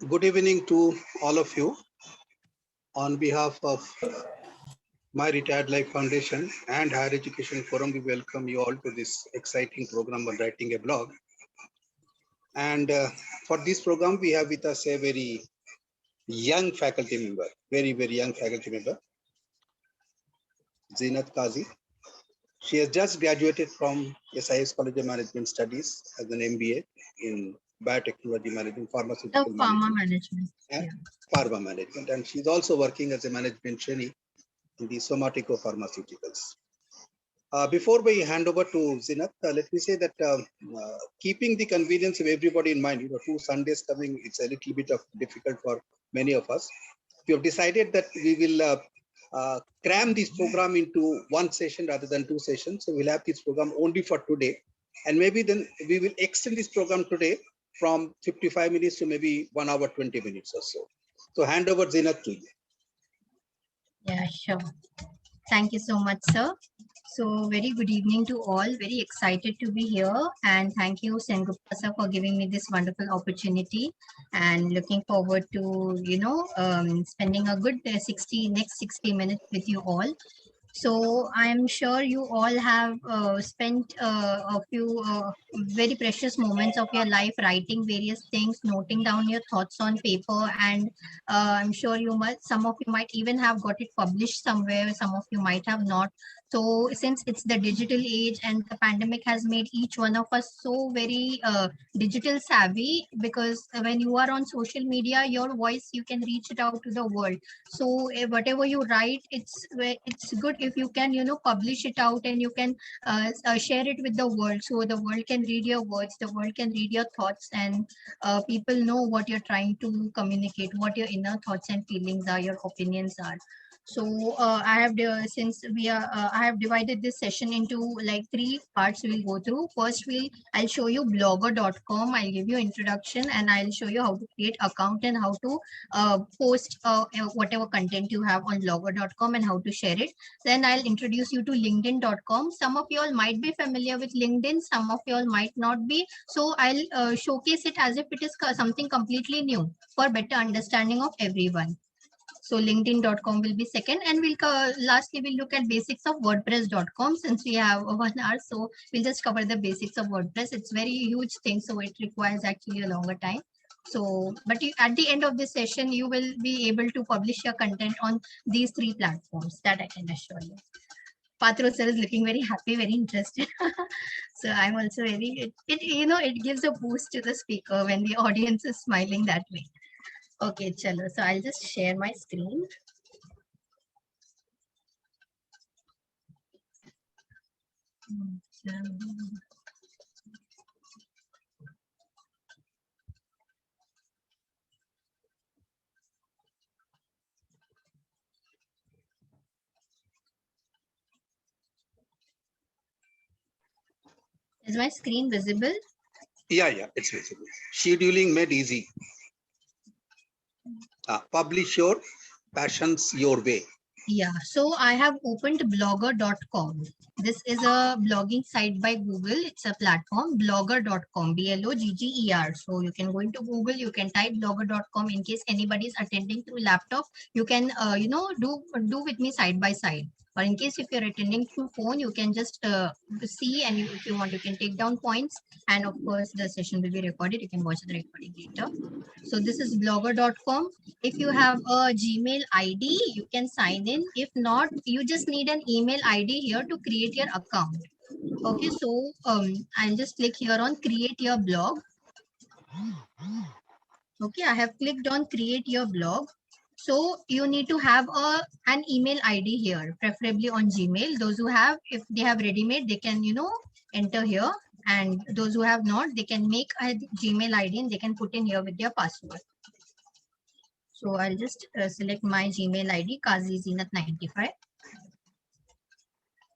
Good evening to all of you. On behalf of My Retired Life Foundation and Higher Education Forum, we welcome you all to this exciting program on writing a blog. And for this program, we have with us a very young faculty member, very young faculty member, Zeenat Kazi. She has just graduated from SIS College of Management Studies as an MBA in Biotechnology Management, Pharmaceutical Pharma Management, management. and Pharma Management. And she's also working as a management trainee in the Somatico Pharmaceuticals. Before we hand over to Zeenat, let me say that keeping the convenience of everybody in mind, 2 Sundays coming, it's a little bit of difficult for many of us. We have decided that we will cram this program into one session rather than 2 sessions. So we'll have this program only for today. And maybe then we will extend this program today from 55 minutes to maybe 1 hour, 20 minutes or so. So hand over Zeenat to you. Yeah, sure. Thank you so much, sir. So very good evening to all. Very excited to be here. And thank you, Sengupta sir, for giving me this wonderful opportunity. And looking forward to, spending a good next 60 minutes with you all. So I'm sure you all have spent a few very precious moments of your life writing various things, noting down your thoughts on paper, and I'm sure some of you might even have got it published somewhere. Some of you might have not. So since it's the digital age and the pandemic has made each one of us so very digital savvy, because when you are on social media, your voice, you can reach it out to the world. So whatever you write, it's good if you can publish it out, and you can share it with the world, so the world can read your words, the world can read your thoughts, and people know what you're trying to communicate, what your inner thoughts and feelings are, your opinions are. So I have divided this session into like 3 parts. We'll go through. First, I'll show you blogger.com. I'll give you introduction, and I'll show you how to create account and how to post whatever content you have on blogger.com and how to share it. Then I'll introduce you to linkedin.com. Some of you all might be familiar with LinkedIn, some of you all might not be. So I'll showcase it as if it is something completely new for better understanding of everyone. So linkedin.com will be second, and lastly we'll look at basics of wordpress.com. Since we have 1 hour, so we'll just cover the basics of WordPress. It's very huge thing, so it requires actually a longer time. So, but at the end of this session, you will be able to publish your content on these 3 platforms, that I can assure you. Patro sir is looking very happy, very interested. So I'm also it gives a boost to the speaker when the audience is smiling that way. Okay, chalo. So I'll just share my screen. Is my screen visible? Yeah, it's visible. Scheduling made easy. Publish your passions your way. Yeah, so I have opened blogger.com. This is a blogging site by Google. It's a platform, blogger.com, blogger. So you can go into Google, you can type blogger.com. In case anybody is attending through laptop, you can do with me side by side. Or in case if you're attending through phone, you can just see, and if you want, you can take down points. And of course, the session will be recorded. You can watch the recording later. So this is blogger.com. If you have a Gmail ID, you can sign in. If not, you just need an email ID here to create your account. Okay, so I'll just click here on create your blog. Okay, I have clicked on create your blog. So you need to have an email ID here, preferably on Gmail. Those who have, if they have ready-made, they can, enter here. And those who have not, they can make a Gmail ID and they can put in here with their password. So I'll just select my Gmail ID, KaziZeenat95.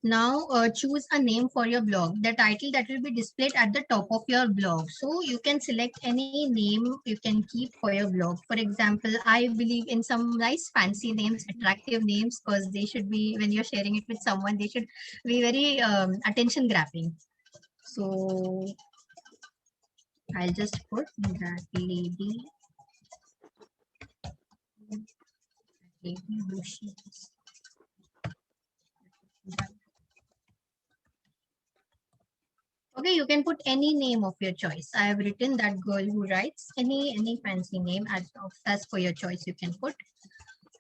Now choose a name for your blog, the title that will be displayed at the top of your blog. So you can select any name you can keep for your blog. For example, I believe in some nice fancy names, attractive names, because they should be, when you're sharing it with someone, they should be very attention grabbing. So I'll just put that lady Okay, you can put any name of your choice. I have written that girl who writes any fancy name as per your choice you can put.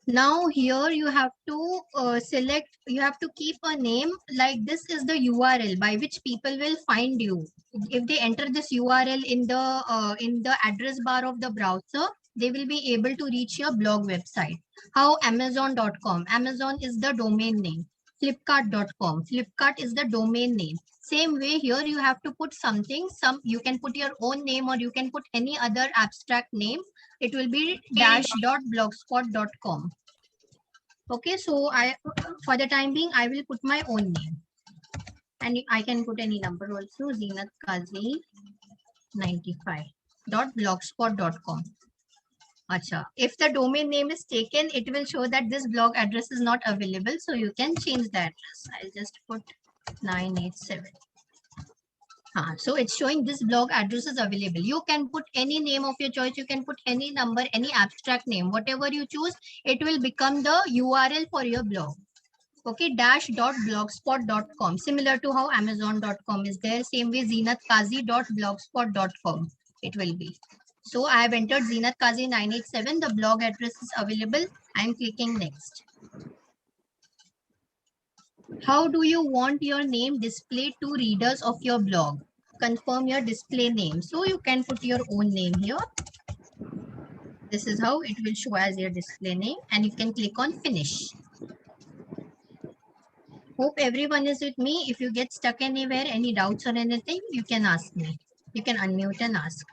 Now here you have to select, you have to keep a name like this is the URL by which people will find you. If they enter this URL in the address bar of the browser, they will be able to reach your blog website. How Amazon.com, Amazon is the domain name. Flipkart.com, Flipkart is the domain name. Same way here you have to put something, you can put your own name or you can put any other abstract name. It will be dash.blogspot.com. Okay, so for the time being, I will put my own name. And I can put any number also, Zeenat Kazi 95.blogspot.com. Acha. If the domain name is taken, it will show that this blog address is not available. So you can change the address. I'll just put 987. So it's showing this blog address is available. You can put any name of your choice. You can put any number, any abstract name, whatever you choose, it will become the URL for your blog. Okay, dash.blogspot.com, similar to how Amazon.com is there. Same way, zeenatkazi.blogspot.com it will be. So I have entered Zeenat Kazi 987. The blog address is available. I am clicking next. How do you want your name displayed to readers of your blog? Confirm your display name. So you can put your own name here. This is how it will show as your display name, and you can click on finish. Hope everyone is with me. If you get stuck anywhere, any doubts or anything, you can ask me. You can unmute and ask.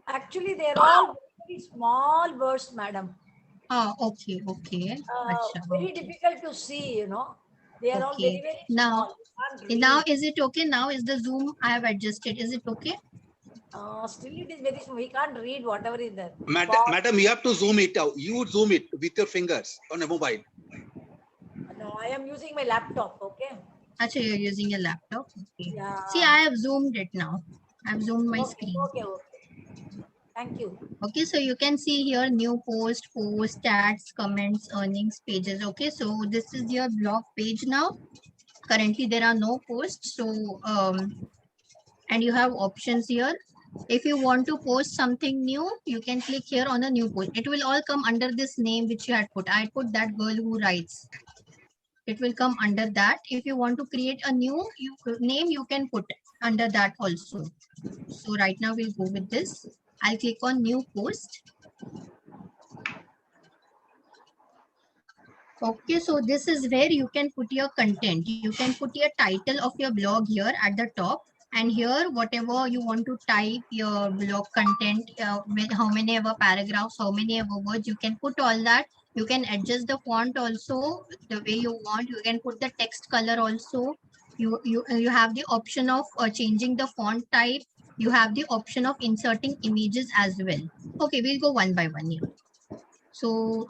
Actually, they're all very small words, madam. Okay. Very difficult to see, you know. They are all very, very now, small. Now is it okay? Now is the zoom I have adjusted. Is it okay? Still it is very small. We can't read whatever is there. Madam, you have to zoom it out. You zoom it with your fingers on a mobile. No, I am using my laptop, okay? Actually, you're using a laptop. Okay. Yeah. See, I have zoomed it now. I've zoomed my screen. Okay. Thank you. Okay, so you can see here new post, stats, comments, earnings, pages. Okay, so this is your blog page now. Currently, there are no posts. So, and you have options here. If you want to post something new, you can click here on a new post. It will all come under this name which you had put. I put that girl who writes. It will come under that. If you want to create a new name, you can put under that also. So right now we'll go with this. I'll click on new post. Okay, so this is where you can put your content. You can put your title of your blog here at the top. And here, whatever you want to type, your blog content, with how many ever paragraphs, how many ever words, you can put all that. You can adjust the font also the way you want. You can put the text color also. You have the option of changing the font type. You have the option of inserting images as well. Okay, we'll go one by one here. So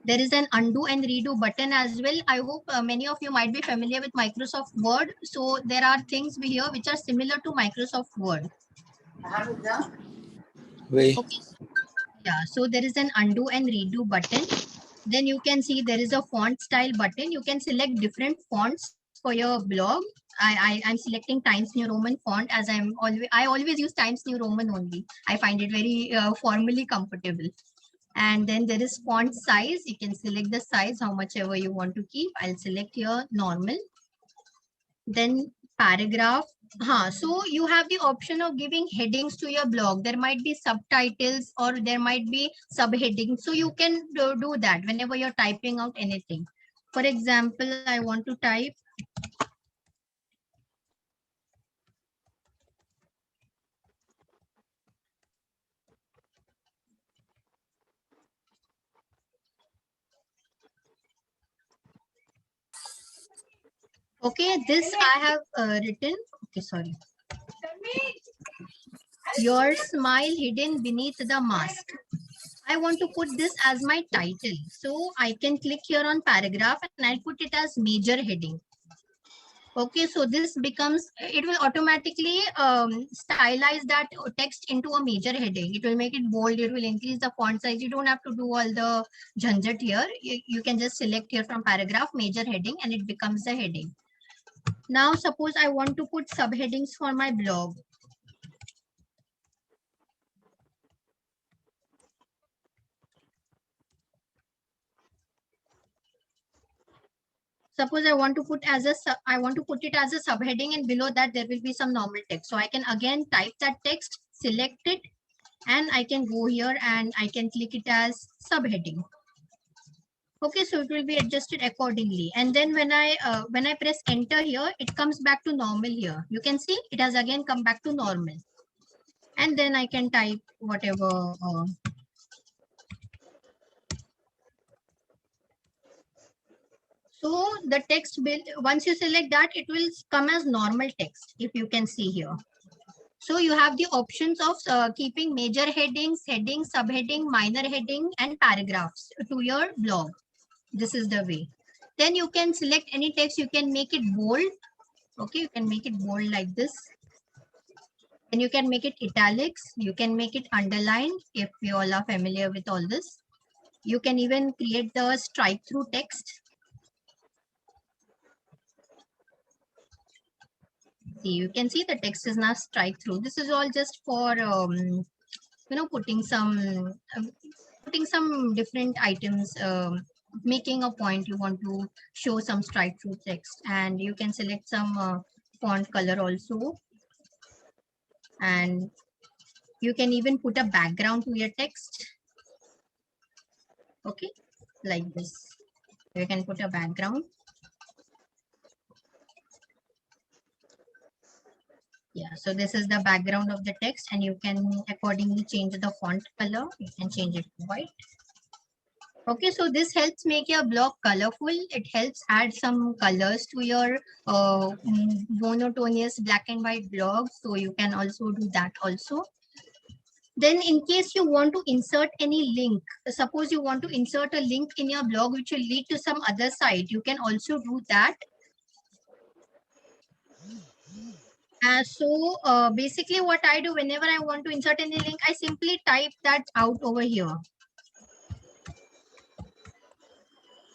there is an undo and redo button as well. I hope many of you might be familiar with Microsoft Word. So there are things here which are similar to Microsoft Word. Okay. Yeah, so there is an undo and redo button. Then you can see there is a font style button. You can select different fonts for your blog. I'm selecting Times New Roman font as I always use Times New Roman only. I find it very formally comfortable. And then there is font size. You can select the size, how much ever you want to keep. I'll select here normal. Then paragraph. So you have the option of giving headings to your blog. There might be subtitles or there might be subheadings. So you can do that whenever you're typing out anything. For example, I want to type okay, this I have written. Okay, sorry. Your smile hidden beneath the mask. I want to put this as my title. So I can click here on paragraph and I'll put it as major heading. Okay, so this becomes, it will automatically stylize that text into a major heading. It will make it bold, it will increase the font size. You don't have to do all the jhanjat here. You can just select here from paragraph, major heading, and it becomes the heading. Now, suppose I want to put subheadings for my blog. Suppose I want to put it as a subheading, and below that there will be some normal text. So I can again type that text, select it, and I can go here and I can click it as subheading. Okay, so it will be adjusted accordingly. And then when I press enter here, it comes back to normal here. You can see it has again come back to normal. And then I can type whatever. So the text will, once you select that, it will come as normal text, if you can see here. So you have the options of keeping major headings, heading, subheading, minor heading, and paragraphs to your blog. This is the way. Then you can select any text. You can make it bold. Okay, you can make it bold like this. And you can make it italics. You can make it underlined if you all are familiar with all this. You can even create the strike through text. See, you can see the text is now strike through. This is all just for putting some different items, making a point. You want to show some strike through text, and you can select some font color also, and you can even put a background to your text. Okay, like this. You can put a background. Yeah, so this is the background of the text, and you can accordingly change the font color. You can change it to white. Okay, so this helps make your blog colorful. It helps add some colors to your monotonous black and white blog. So you can also do that also. Then in case you want to insert any link, suppose you want to insert a link in your blog which will lead to some other site, you can also do that. Basically what I do whenever I want to insert any link, I simply type that out over here.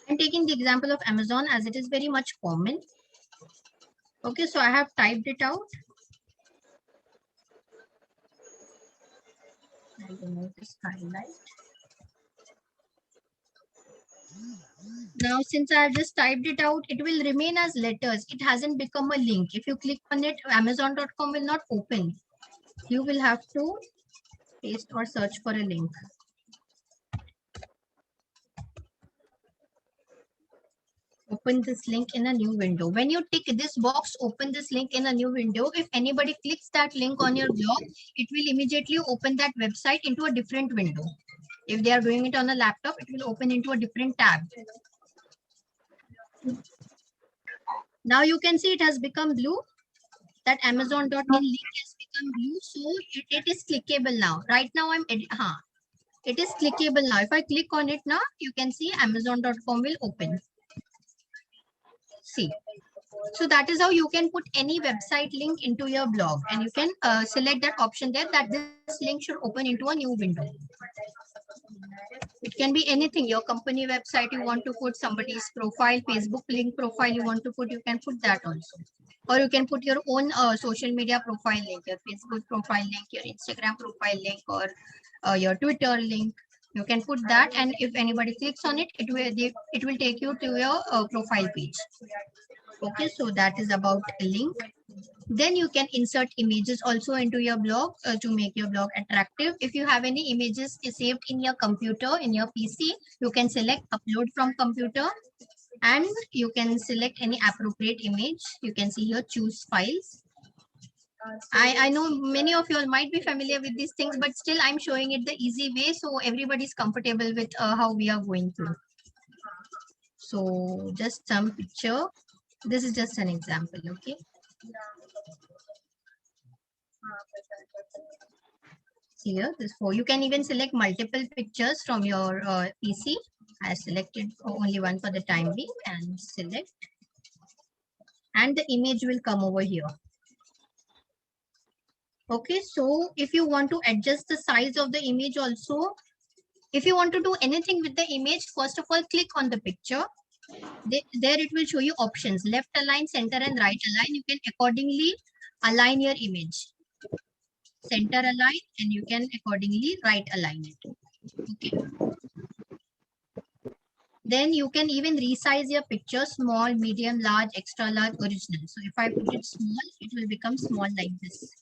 I'm taking the example of Amazon as it is very much common. Okay, so I have typed it out. I remove this highlight. Now, since I have just typed it out, it will remain as letters. It hasn't become a link. If you click on it, Amazon.com will not open. You will have to paste or search for a link. Open this link in a new window. When you tick this box, open this link in a new window, if anybody clicks that link on your blog, it will immediately open that website into a different window. If they are doing it on a laptop, it will open into a different tab. Now you can see it has become blue. That Amazon.in link has become blue. So it is clickable now. Right now it is clickable now. If I click on it now, you can see Amazon.com will open. See. So that is how you can put any website link into your blog, and you can select that option there that this link should open into a new window. It can be anything, your company website you want to put, somebody's profile, Facebook link profile you want to put, you can put that also. Or you can put your own social media profile link, your Facebook profile link, your Instagram profile link, or your Twitter link. You can put that, and if anybody clicks on it, it will take you to your profile page. Okay, so that is about a link. Then you can insert images also into your blog to make your blog attractive. If you have any images saved in your computer, in your PC, you can select upload from computer, and you can select any appropriate image. You can see here choose files. I know many of you all might be familiar with these things, but still I'm showing it the easy way so everybody's comfortable with how we are going through. So just some picture. This is just an example, okay? See here, this for you can even select multiple pictures from your PC. I selected only one for the time being and select. and the image will come over here. Okay, so if you want to adjust the size of the image also, if you want to do anything with the image, first of all, click on the picture. There it will show you options, left align, center and right align. You can accordingly align your image. Center align, and you can accordingly right align it. Okay. Then you can even resize your picture, small, medium, large, extra large, original. So if I put it small, it will become small like this.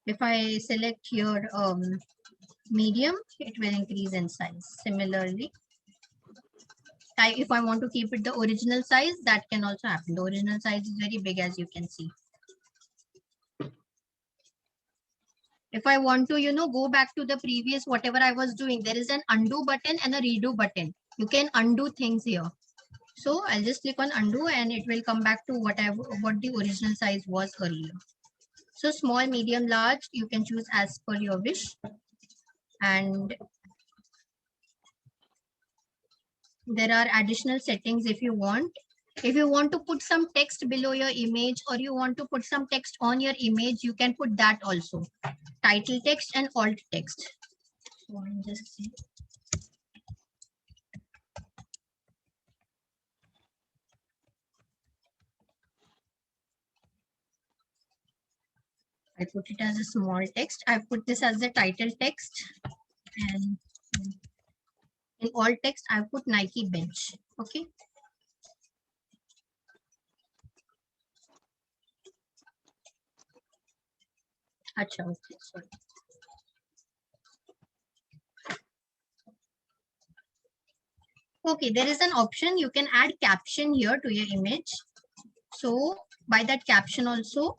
If I select here medium, it will increase in size. Similarly, if I want to keep it the original size, that can also happen. The original size is very big, as you can see. If I want to, go back to the previous, whatever I was doing, there is an undo button and a redo button. You can undo things here. So I'll just click on undo and it will come back to what the original size was earlier. So small, medium, large, you can choose as per your wish. And there are additional settings if you want. If you want to put some text below your image or you want to put some text on your image, you can put that also. Title text and alt text. So I'll just see. I put it as a small text. I put this as the title text, and in alt text, I put Nike bench. Okay. Acha, okay, sorry. Okay, there is an option. You can add caption here to your image. So by that caption also,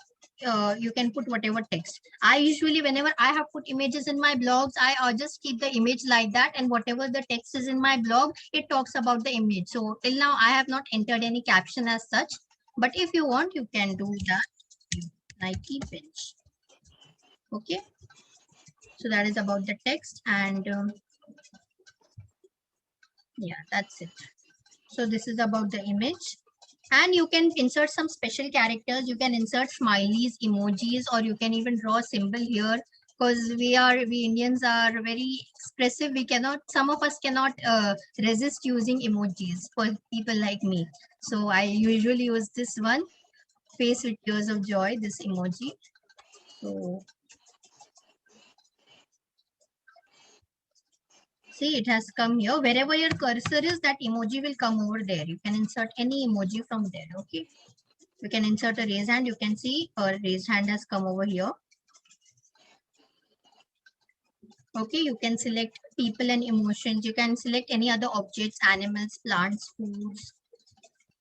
you can put whatever text. I usually, whenever I have put images in my blogs, I just keep the image like that, and whatever the text is in my blog, it talks about the image. So till now, I have not entered any caption as such. But if you want, you can do that. Nike bench. Okay. So that is about the text, and yeah, that's it. So this is about the image. And you can insert some special characters. You can insert smileys, emojis, or you can even draw a symbol here, because we Indians are very expressive. Some of us cannot resist using emojis for people like me. So I usually use this one, face with tears of joy, this emoji. So see, it has come here. Wherever your cursor is, that emoji will come over there. You can insert any emoji from there. Okay. You can insert a raised hand. You can see a raised hand has come over here. Okay, you can select people and emotions. You can select any other objects, animals, plants, foods.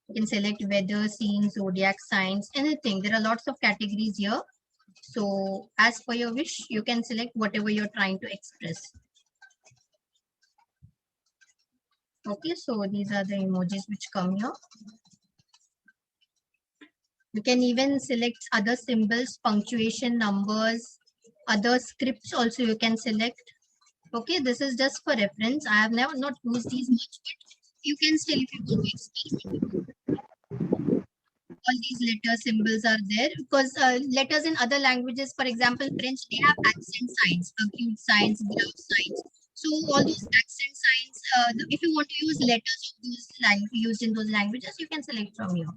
You can select weather, scenes, zodiac signs, anything. There are lots of categories here. So as per your wish, you can select whatever you're trying to express. Okay, so these are the emojis which come here. You can even select other symbols, punctuation, numbers, other scripts also you can select. Okay, this is just for reference. I have never not used these much, but you can still, if you want to experiment. All these letter symbols are there because letters in other languages, for example, French, they have accent signs, acute signs, graph signs. So all those accent signs, if you want to use letters of those used in those languages, you can select from here.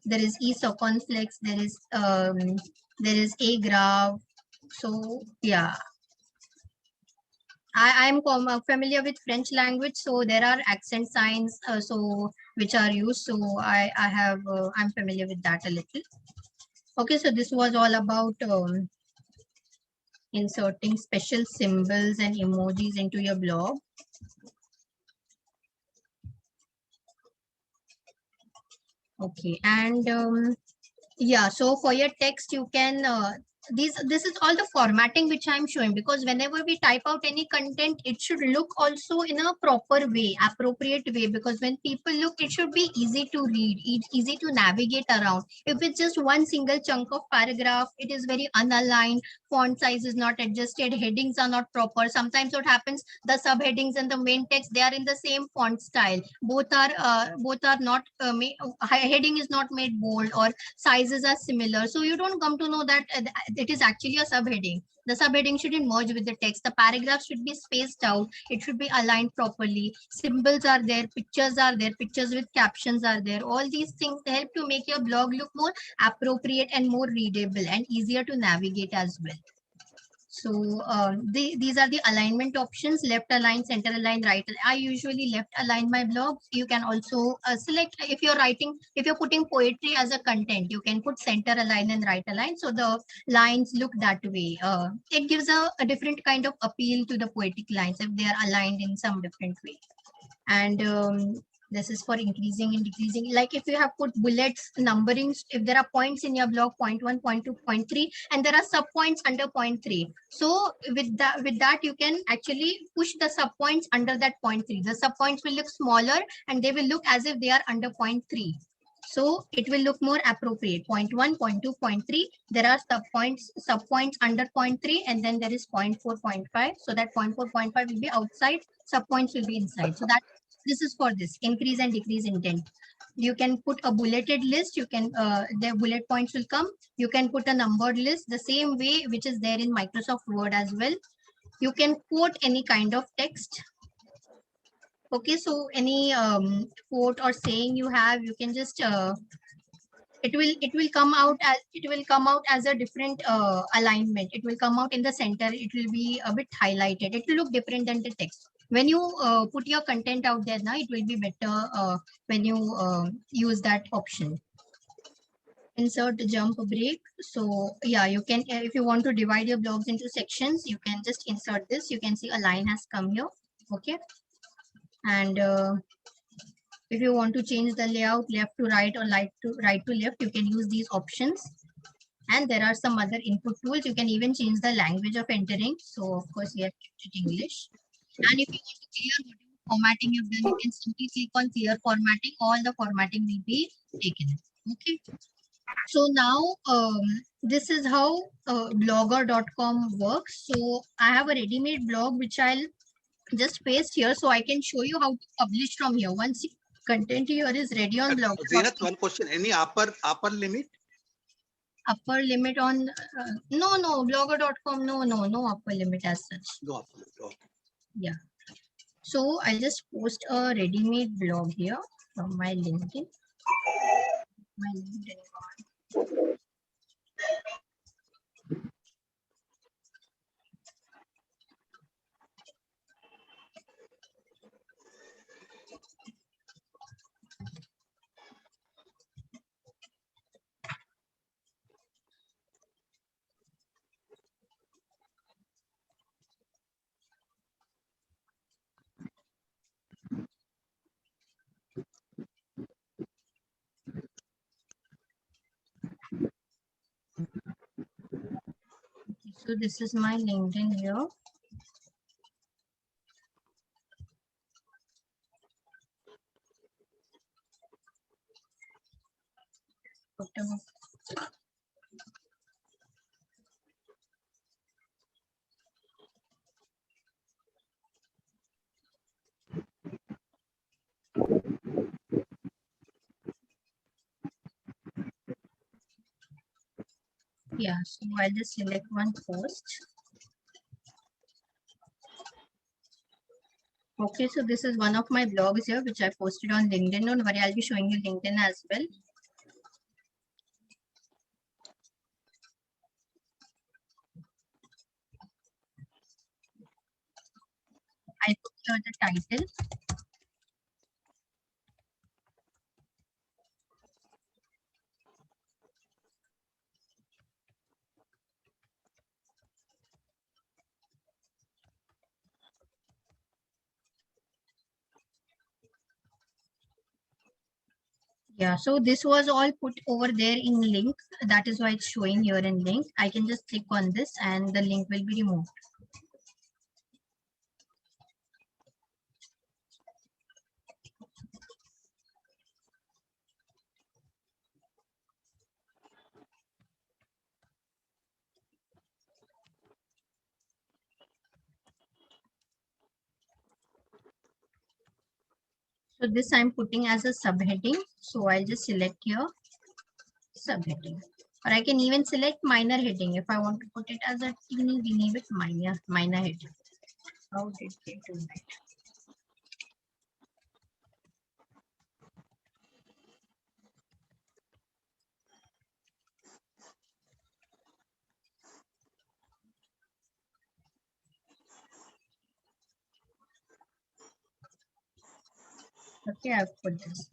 There is circumflex, there is a graph. So yeah, I'm familiar with French language, so there are accent signs which are used. So I'm familiar with that a little. Okay, so this was all about inserting special symbols and emojis into your blog. Okay, and yeah, so for your text, you can this is all the formatting which I'm showing, because whenever we type out any content, it should look also in a proper way, appropriate way, because when people look, it should be easy to read, easy to navigate around. If it's just one single chunk of paragraph, it is very unaligned, font size is not adjusted, headings are not proper. Sometimes what happens, the subheadings and the main text, they are in the same font style, both are not heading is not made bold, or sizes are similar, so you don't come to know that it is actually a subheading. The subheading shouldn't merge with the text. The paragraph should be spaced out. It should be aligned properly. Symbols are there, pictures are there, pictures with captions are there. All these things help to make your blog look more appropriate and more readable and easier to navigate as well. So these are the alignment options: left align, center align, right. I usually left align my blogs. You can also select, if you're writing, if you're putting poetry as a content, you can put center align and right align. So the lines look that way. It gives a different kind of appeal to the poetic lines if they are aligned in some different way. And this is for increasing and decreasing. Like if you have put bullets, numbering, if there are points in your block, point 1, point 2, point 3, and there are sub points under point 3. So with that, you can actually push the sub points under that point 3. The sub points will look smaller and they will look as if they are under point 3. So it will look more appropriate. Point 1, point 2, point 3. There are sub points under point 3, and then there is point 4, point 5. So that point 4, point 5 will be outside, sub points will be inside. So that this is for this increase and decrease intent. You can put a bulleted list. You can the bullet points will come. You can put a numbered list the same way which is there in Microsoft Word as well. You can quote any kind of text. Okay, so any quote or saying you have, you can just it will come out as a different alignment. It will come out in the center. It will be a bit highlighted. It will look different than the text. When you put your content out there now, it will be better when you use that option. Insert jump break. So yeah, you can, if you want to divide your blogs into sections, you can just insert this. You can see a line has come here. Okay. And if you want to change the layout left to right or right to left, you can use these options. And there are some other input tools. You can even change the language of entering. So of course we have kept it English. And if you want to clear whatever formatting you've done, you can simply click on clear formatting. All the formatting will be taken. Okay. So now this is how blogger.com works. So I have a ready-made blog which I'll just paste here so I can show you how to publish from here. Once content here is ready on blog. Zeenat, one question: any upper limit? Upper limit on no blogger.com, no upper limit as such. No upper limit. Okay. Yeah. So I'll just post a ready-made blog here from my LinkedIn. My LinkedIn. So this is my LinkedIn here. Yeah, so I'll just select one post. Okay, so this is one of my blogs here, which I posted on LinkedIn. Don't worry, I'll be showing you LinkedIn as well. I put here the title. Yeah, so this was all put over there in link. That is why it's showing here in link. I can just click on this and the link will be removed. So this I'm putting as a subheading. So I'll just select here subheading. Or I can even select minor heading if I want to put it as a teeny bit minor heading. How did they do that? Okay, I've put this.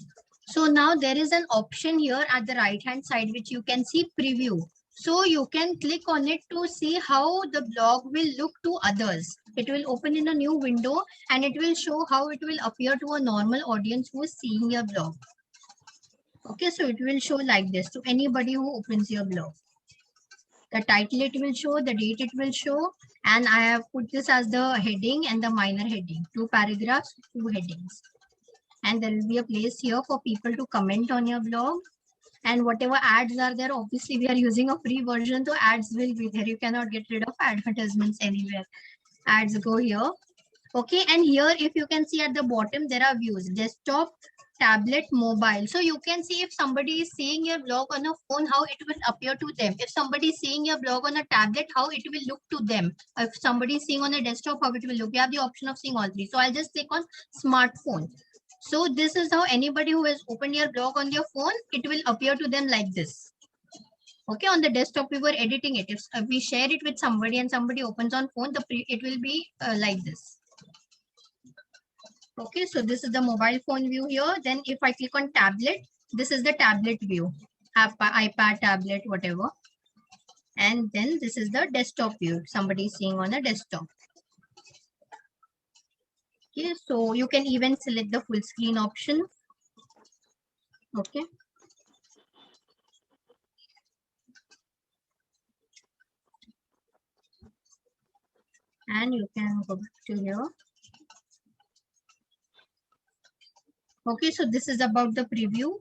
So now there is an option here at the right hand side which you can see preview. So you can click on it to see how the blog will look to others. It will open in a new window and it will show how it will appear to a normal audience who is seeing your blog. Okay, so it will show like this to anybody who opens your blog. The title it will show, the date it will show, and I have put this as the heading and the minor heading. 2 paragraphs, 2 headings. And there will be a place here for people to comment on your blog. And whatever ads are there, obviously we are using a free version, so ads will be there. You cannot get rid of advertisements anywhere. Ads go here. Okay, and here if you can see at the bottom, there are views, desktop, tablet, mobile. So you can see if somebody is seeing your blog on a phone, how it will appear to them. If somebody is seeing your blog on a tablet, how it will look to them. If somebody is seeing on a desktop, how it will look. You have the option of seeing all three. So I'll just click on smartphone. So this is how anybody who has opened your blog on their phone, it will appear to them like this. Okay, on the desktop, we were editing it. If we share it with somebody and somebody opens on phone, it will be like this. Okay, so this is the mobile phone view here. Then if I click on tablet, this is the tablet view, iPad, tablet, whatever. And then this is the desktop view. Somebody seeing on a desktop. Okay, so you can even select the full screen option. Okay. And you can go back to here. Okay, so this is about the preview.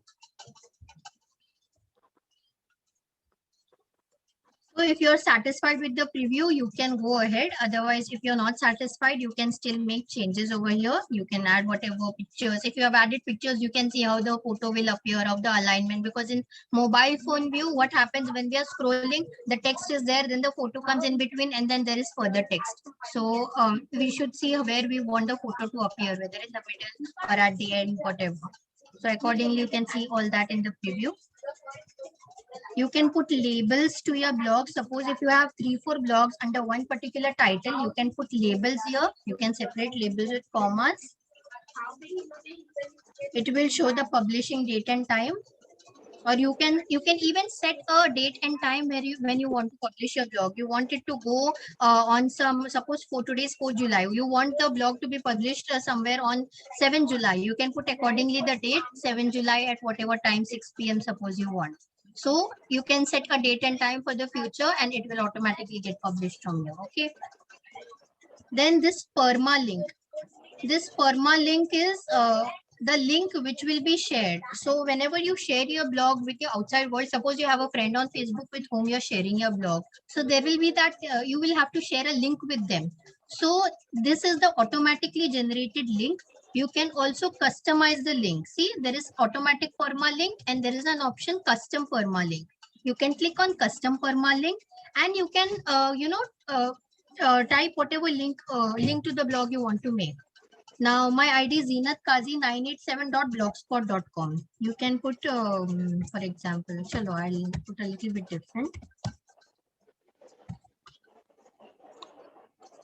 So if you're satisfied with the preview, you can go ahead. Otherwise, if you're not satisfied, you can still make changes over here. You can add whatever pictures. If you have added pictures, you can see how the photo will appear of the alignment. Because in mobile phone view, what happens when we are scrolling, the text is there, then the photo comes in between, and then there is further text. So we should see where we want the photo to appear, whether in the middle or at the end, whatever. So accordingly, you can see all that in the preview. You can put labels to your blog. Suppose if you have 3-4 blogs under one particular title, you can put labels here. You can separate labels with commas. It will show the publishing date and time. Or you can even set a date and time where when you want to publish your blog. You want it to go on suppose for today's 4 July. You want the blog to be published somewhere on 7 July. You can put accordingly the date 7 July at whatever time, 6 p.m. suppose you want. So you can set a date and time for the future and it will automatically get published from here. Okay. Then this permalink. This permalink is the link which will be shared. So whenever you share your blog with your outside world, suppose you have a friend on Facebook with whom you're sharing your blog. So there will be that you will have to share a link with them. So this is the automatically generated link. You can also customize the link. See, there is automatic permalink and there is an option custom permalink. You can click on custom permalink and you can, type whatever link to the blog you want to make. Now my ID is zinatkazi987.blogspot.com. You can put, for example, chalo, I'll put a little bit different.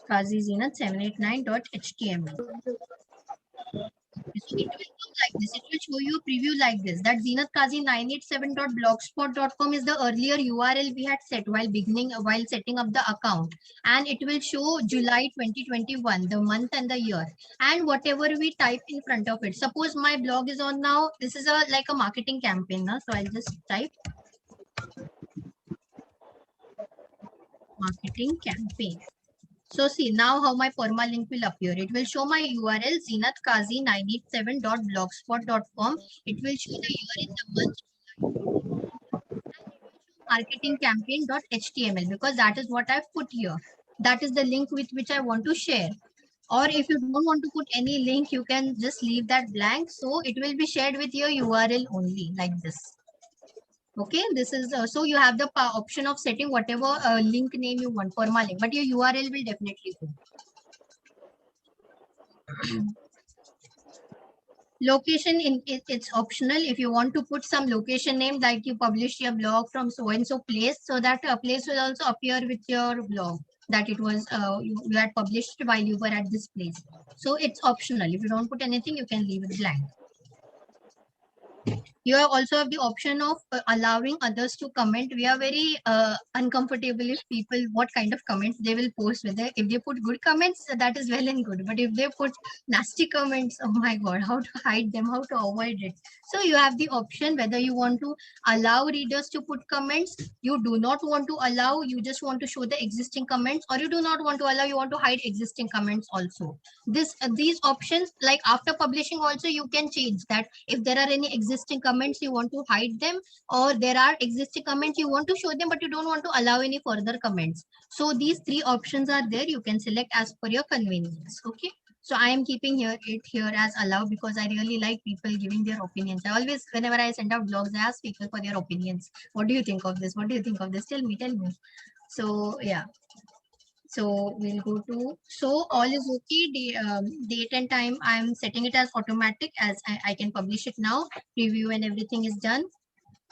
Kazi Zinat789.html. So it will look like this, it will show you a preview like this, that zenithkazi987.blogspot.com is the earlier URL we had set while setting up the account, and it will show July 2021, the month and the year, and whatever we type in front of it. Suppose my blog is on now, this is like a marketing campaign, so I'll just type marketing campaign. So see now how my permalink will appear. It will show my URL zenithkazi987.blogspot.com. It will show the year in the month, marketingcampaign.html, because that is what I've put here. That is the link with which I want to share. Or if you don't want to put any link, you can just leave that blank. So it will be shared with your URL only like this. Okay, this is so you have the option of setting whatever link name you want, permalink, but your URL will definitely go. Location it's optional. If you want to put some location name, like you publish your blog from so and so place, so that a place will also appear with your blog, that it was you had published while you were at this place. So it's optional. If you don't put anything, you can leave it blank. You also have the option of allowing others to comment. We are very uncomfortable if people, what kind of comments they will post with it. If they put good comments, that is well and good. But if they put nasty comments, oh my God, how to hide them, how to avoid it. So you have the option whether you want to allow readers to put comments, you do not want to allow, you just want to show the existing comments, or you do not want to allow, you want to hide existing comments also. These options, like after publishing also, you can change that. If there are any existing comments, you want to hide them, or there are existing comments, you want to show them, but you don't want to allow any further comments. So these three options are there. You can select as per your convenience. Okay. So I am keeping it here as allow, because I really like people giving their opinions. I always, whenever I send out blogs, I ask people for their opinions. What do you think of this? What do you think of this? Tell me. So yeah. So we'll go to, so all is okay. Date and time, I'm setting it as automatic, as I can publish it now. Preview and everything is done.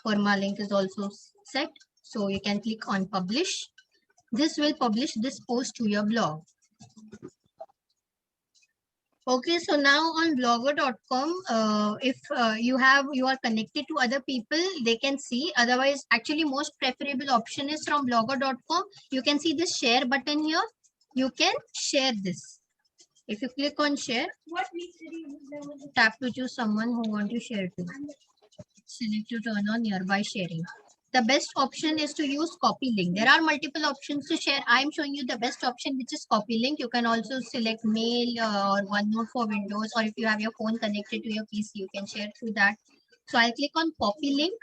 Permalink is also set. So you can click on publish. This will publish this post to your blog. Okay, so now on blogger.com, if you are connected to other people, they can see. Otherwise, actually most preferable option is from blogger.com. You can see this share button here. You can share this. If you click on share, tap to choose someone who want to share to. Select to turn on nearby sharing. The best option is to use copy link. There are multiple options to share. I am showing you the best option, which is copy link. You can also select mail or OneNote for Windows, or if you have your phone connected to your PC, you can share through that. So I'll click on copy link.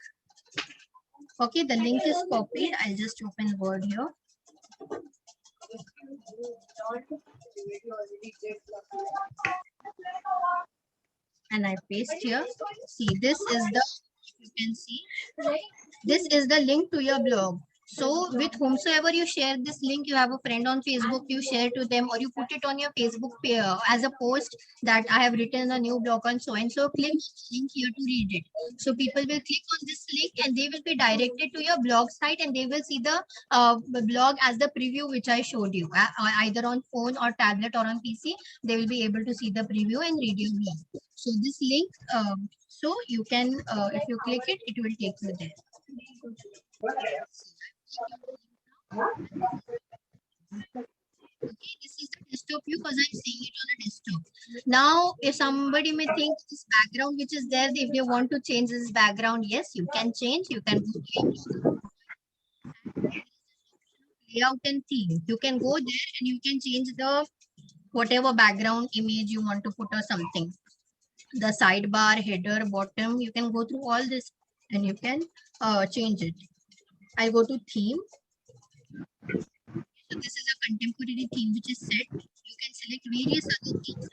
Okay, the link is copied. I'll just open Word here. And I paste here. See, this is the, you can see, this is the link to your blog. So with whomsoever you share this link, you have a friend on Facebook, you share to them, or you put it on your Facebook page as a post that I have written a new blog on so and so, click link here to read it. So people will click on this link and they will be directed to your blog site, and they will see the blog as the preview which I showed you, either on phone or tablet or on PC. They will be able to see the preview and read your blog. So this link, so you can, if you click it, it will take you there. Okay, this is the desktop view because I'm seeing it on a desktop. Now, if somebody may think this background which is there, if they want to change this background, yes, you can change. You can go layout and theme. You can go there and you can change the whatever background image you want to put or something. The sidebar, header, bottom, you can go through all this and you can change it. I go to theme. So this is a contemporary theme which is set. You can select various other themes.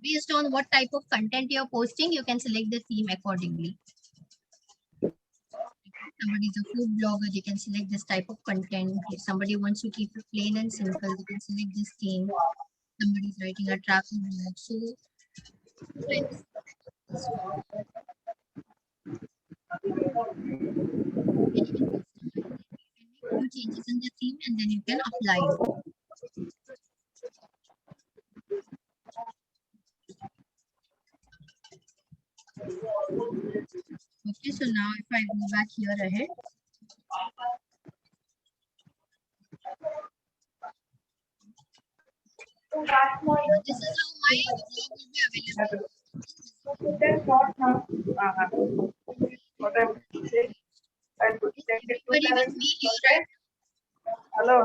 Based on what type of content you're posting, you can select the theme accordingly. Somebody is a food blogger, they can select this type of content. If somebody wants to keep it plain and simple, they can select this theme. Somebody is writing a travel blog. So few changes in the theme and then you can apply it. Okay, so now if I go back here ahead. This is how my blog will be available. Everybody with me here, right? Hello.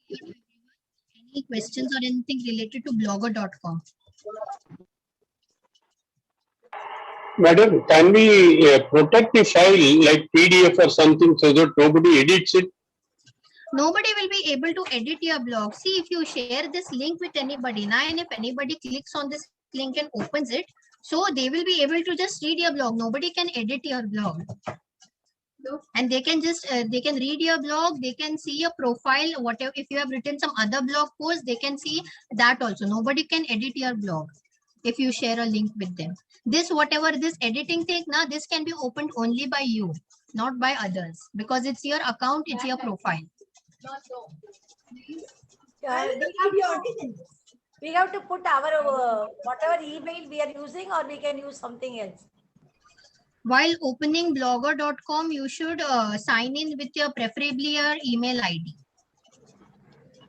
Any questions or anything related to blogger.com? Madam, can we protect the file like PDF or something so that nobody edits it? Nobody will be able to edit your blog. See, if you share this link with anybody now, and if anybody clicks on this link and opens it, so they will be able to just read your blog. Nobody can edit your blog. And they can just they can read your blog, they can see your profile, whatever. If you have written some other blog post, they can see that also. Nobody can edit your blog if you share a link with them. This whatever this editing thing now, this can be opened only by you, not by others, because it's your account, it's your profile. We have to put our whatever email we are using, or we can use something else. While opening blogger.com, you should sign in with your preferably your email ID.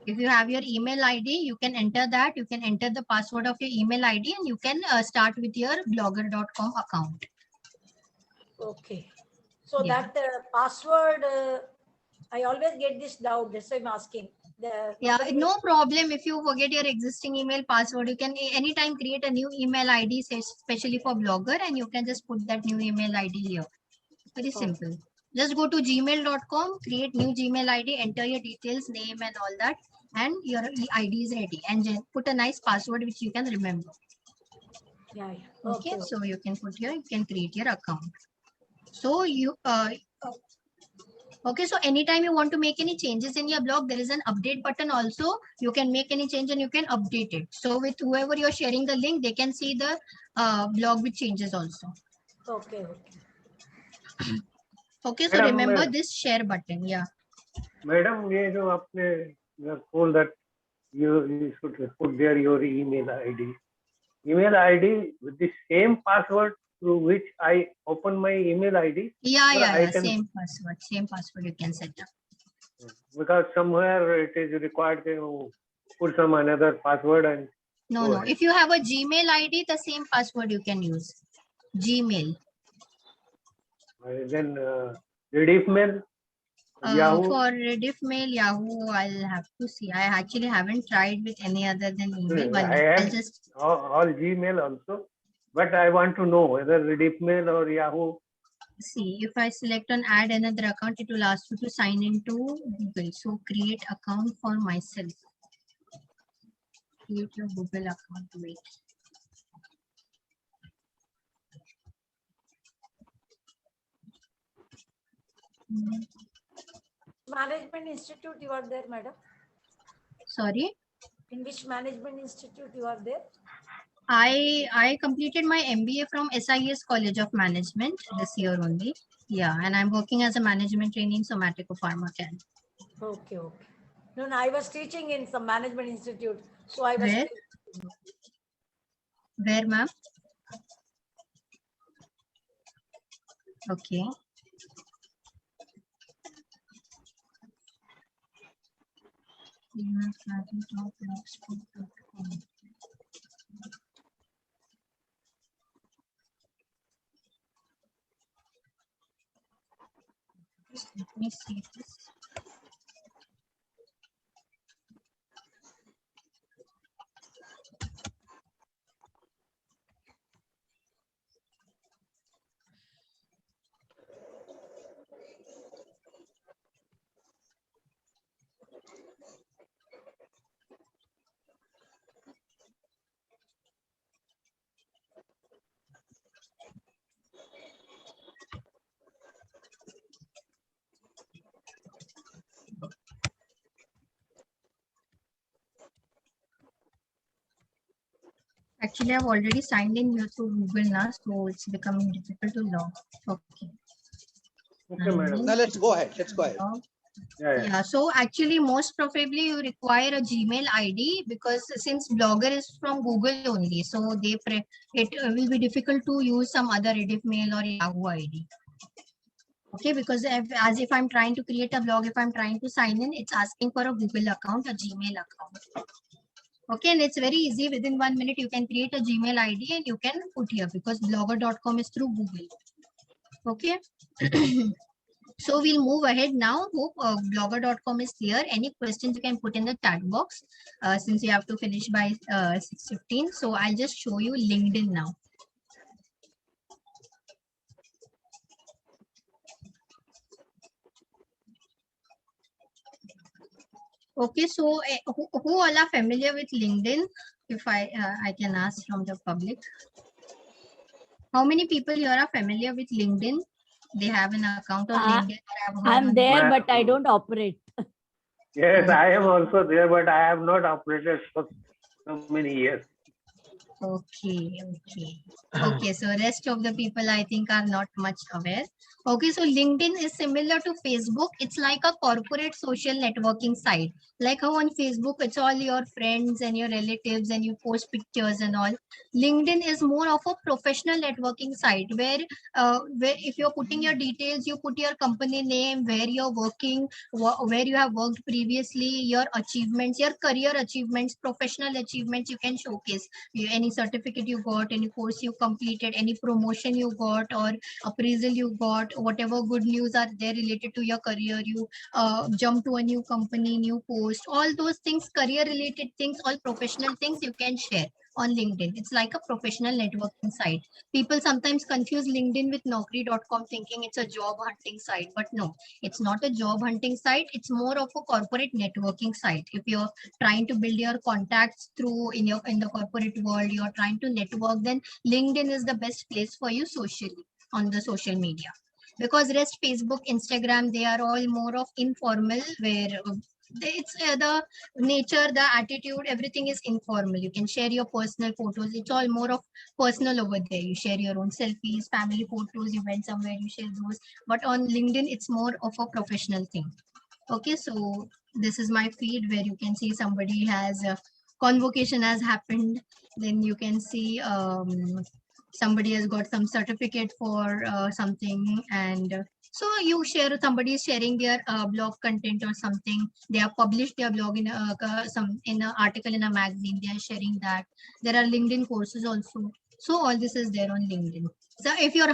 If you have your email ID, you can enter that. You can enter the password of your email ID and you can start with your blogger.com account. Okay. So Yeah. that password, I always get this doubt. That's why I'm asking. Yeah, no problem. If you forget your existing email password, you can anytime create a new email ID, especially for Blogger, and you can just put that new email ID here. Very simple. Just go to gmail.com, create new Gmail ID, enter your details, name and all that, and your ID is ready. And just put a nice password which you can remember. Yeah. Okay, so you can put here, you can create your account. So you okay, so anytime you want to make any changes in your blog, there is an update button also. You can make any change and you can update it. So with whoever you're sharing the link, they can see the blog with changes also. Okay. Okay, so remember this share button. Yeah. Madam, ये जो आपने told that you should put there your email ID. Email ID with the same password through which I open my email ID. Yeah. Same password you can set up. Because somewhere it is required to put some another password and. No. If you have a Gmail ID, the same password you can use. Gmail. Then Rediff mail. Yahoo. For Rediff mail, Yahoo, I'll have to see. I actually haven't tried with any other than email. But I'll just all Gmail also, but I want to know whether Rediff mail or Yahoo. See, if I select on add another account, it will ask you to sign into Google. So create account for myself. Create your Google account. Wait. Management Institute, you are there, madam? Sorry? In which management institute you are there? I completed my MBA from SIS College of Management this year only. Yeah, and I'm working as a management trainee in Somatico Pharmachem. Okay. No, I was teaching in some management institute. So I was. Where, ma'am? Okay. Let me see this. Actually, I've already signed in here through Google now, so it's becoming difficult to log. Okay. Okay, madam. Now let's go ahead. Yeah, so actually most probably you require a Gmail ID because since Blogger is from Google only, so it will be difficult to use some other Rediff mail or Yahoo ID. Okay, because as if I'm trying to create a blog, if I'm trying to sign in, it's asking for a Google account, a Gmail account. Okay, and it's very easy. Within 1 minute, you can create a Gmail ID and you can put here because blogger.com is through Google. Okay. So we'll move ahead now. Hope blogger.com is clear. Any questions you can put in the chat box since you have to finish by 6:15. So I'll just show you LinkedIn now. Okay, so who all are familiar with LinkedIn? If I can ask from the public. How many people here are familiar with LinkedIn? They have an account on LinkedIn. Or have heard I'm on there, LinkedIn. but I don't operate. Yes, I am also there, but I have not operated for so many years. Okay. Okay, so rest of the people I think are not much aware. Okay, so LinkedIn is similar to Facebook. It's like a corporate social networking site. Like how on Facebook, it's all your friends and your relatives and you post pictures and all. LinkedIn is more of a professional networking site where if you're putting your details, you put your company name, where you're working, where you have worked previously, your achievements, your career achievements, professional achievements you can showcase. Any certificate you got, any course you completed, any promotion you got or appraisal you got, whatever good news are there related to your career, you jump to a new company, new post, all those things, career related things, all professional things you can share on LinkedIn. It's like a professional networking site. People sometimes confuse LinkedIn with Naukri.com thinking it's a job hunting site, but no, it's not a job hunting site. It's more of a corporate networking site. If you're trying to build your contacts through in the corporate world, you're trying to network, then LinkedIn is the best place for you socially on the social media. Because rest Facebook, Instagram, they are all more of informal, where it's the nature, the attitude, everything is informal. You can share your personal photos. It's all more of personal over there. You share your own selfies, family photos, you went somewhere, you share those. But on LinkedIn, it's more of a professional thing. Okay, so this is my feed where you can see somebody has a convocation has happened. Then you can see somebody has got some certificate for something, and so you share, somebody is sharing their blog content or something. They have published their blog in in an article in a magazine. They are sharing that. There are LinkedIn courses also. So all this is there on LinkedIn. So if you're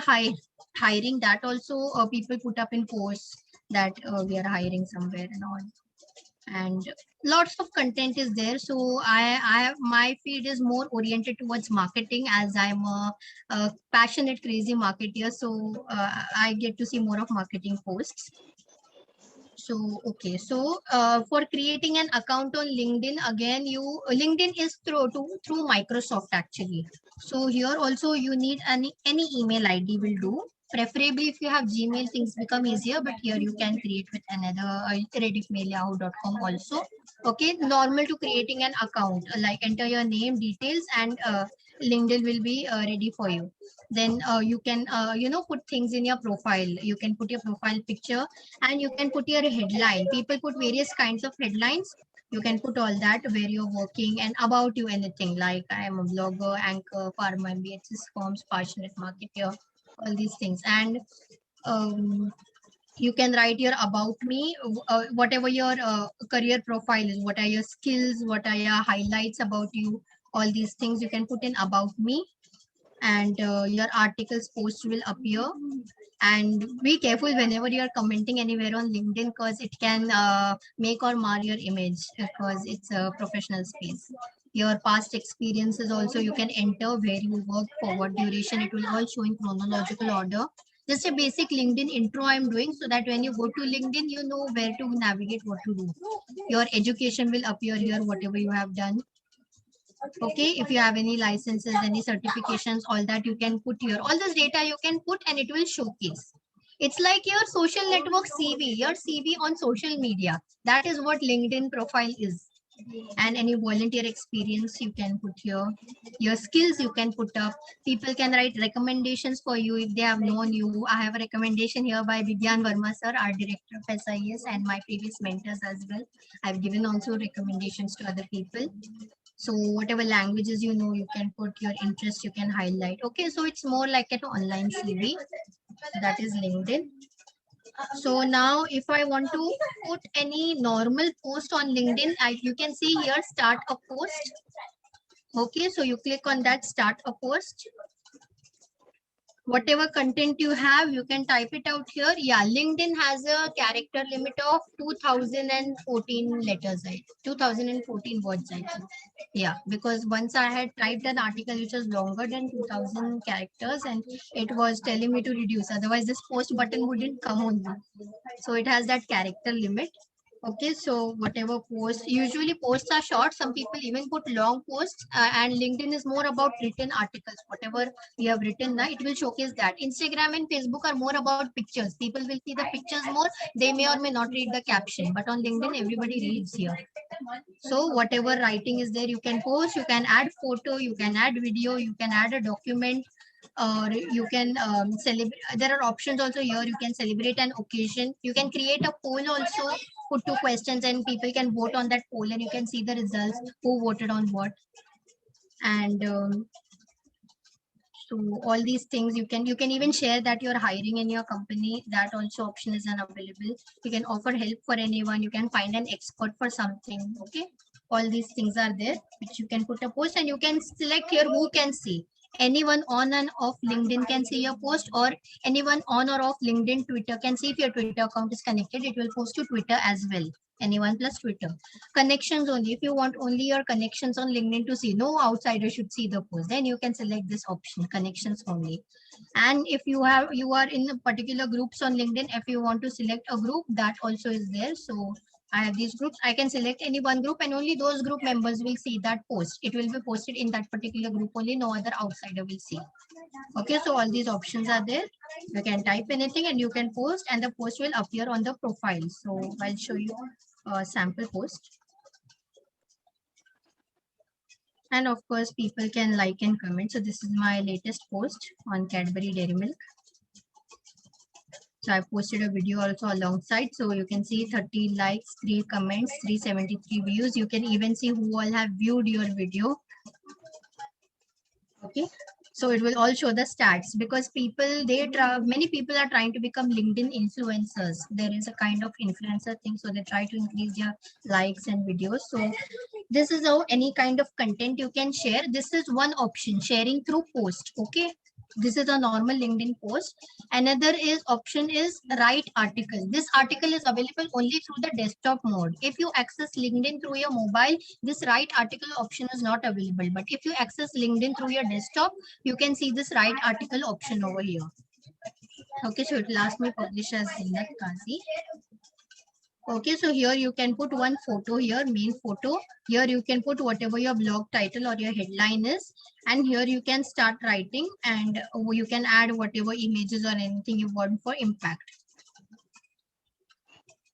hiring, that also people put up in posts that we are hiring somewhere and all, and lots of content is there. So my feed is more oriented towards marketing, as I'm a passionate crazy marketer. So I get to see more of marketing posts. So okay, so for creating an account on LinkedIn, again, LinkedIn is through Microsoft actually. So here also you need any email ID will do. Preferably if you have Gmail, things become easier, but here you can create with another rediffmail.yahoo.com also. Okay, normal to creating an account, like enter your name, details, and LinkedIn will be ready for you. Then you can put things in your profile. You can put your profile picture and you can put your headline. People put various kinds of headlines. You can put all that, where you're working and about you, anything like I am a blogger, anchor, farmer, MBA, forms, passionate marketer, all these things. And you can write your about me, whatever your career profile is, what are your skills, what are your highlights about you, all these things you can put in about me. And your articles post will appear. And be careful whenever you are commenting anywhere on LinkedIn, because it can make or mar your image, because it's a professional space. Your past experiences also you can enter, where you work, for what duration, it will all show in chronological order. Just a basic LinkedIn intro I'm doing, so that when you go to LinkedIn, you know where to navigate, what to do. Your education will appear here, whatever you have done. Okay, if you have any licenses, any certifications, all that you can put here. All this data you can put and it will showcase. It's like your social network CV, your CV on social media. That is what LinkedIn profile is. And any volunteer experience you can put here. Your skills you can put up. People can write recommendations for you if they have known you. I have a recommendation here by Vidyan Verma sir, our director of SIS, and my previous mentors as well. I've given also recommendations to other people. So whatever languages you know, you can put your interest, you can highlight. Okay, so it's more like an online CV. That is LinkedIn. So now if I want to put any normal post on LinkedIn, you can see here, start a post. Okay, so you click on that, start a post. Whatever content you have, you can type it out here. Yeah, LinkedIn has a character limit of 2014 letters, right? 2014 words, I think. Yeah, because once I had typed an article which was longer than 2000 characters and it was telling me to reduce. Otherwise, this post button wouldn't come on. So it has that character limit. Okay, so whatever posts, usually posts are short. Some people even put long posts, and LinkedIn is more about written articles. Whatever you have written now, it will showcase that. Instagram and Facebook are more about pictures. People will see the pictures more. They may or may not read the caption, but on LinkedIn, everybody reads here. So whatever writing is there, you can post, you can add photo, you can add video, you can add a document, or you can celebrate. There are options also here. You can celebrate an occasion. You can create a poll also, put 2 questions and people can vote on that poll and you can see the results, who voted on what. And so all these things you can even share that you're hiring in your company. That also option is unavailable. You can offer help for anyone. You can find an expert for something. Okay, all these things are there which you can put a post, and you can select here who can see. Anyone on and off LinkedIn can see your post, or anyone on or off LinkedIn, Twitter can see. If your Twitter account is connected, it will post to Twitter as well. Anyone plus Twitter. Connections only. If you want only your connections on LinkedIn to see, no outsider should see the post, then you can select this option, connections only. And if you are in particular groups on LinkedIn, if you want to select a group, that also is there. So I have these groups. I can select any one group and only those group members will see that post. It will be posted in that particular group only. No other outsider will see. Okay, so all these options are there. You can type anything and you can post, and the post will appear on the profile. So I'll show you a sample post. And of course, people can like and comment. So this is my latest post on Cadbury Dairy Milk. So I posted a video also alongside. So you can see 30 likes, 3 comments, 373 views. You can even see who all have viewed your video. Okay. So it will all show the stats, because many people are trying to become LinkedIn influencers. There is a kind of influencer thing. So they try to increase their likes and videos. So this is how any kind of content you can share. This is one option, sharing through post. Okay. This is a normal LinkedIn post. Another option is write article. This article is available only through the desktop mode. If you access LinkedIn through your mobile, this write article option is not available. But if you access LinkedIn through your desktop, you can see this write article option over here. Okay, so it will ask me publish as Zinat Kazi. Okay, so here you can put one photo here, main photo. Here you can put whatever your blog title or your headline is. And here you can start writing, and you can add whatever images or anything you want for impact.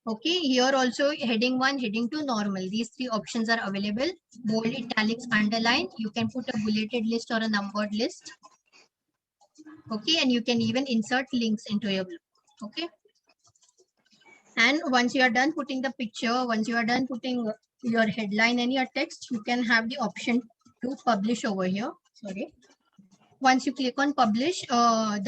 Okay, here also heading 1, heading 2, normal. These 3 options are available. Bold, italics, underline. You can put a bulleted list or a numbered list. Okay, and you can even insert links into your blog. Okay. And once you are done putting the picture, once you are done putting your headline and your text, you can have the option to publish over here. Sorry. Once you click on publish, a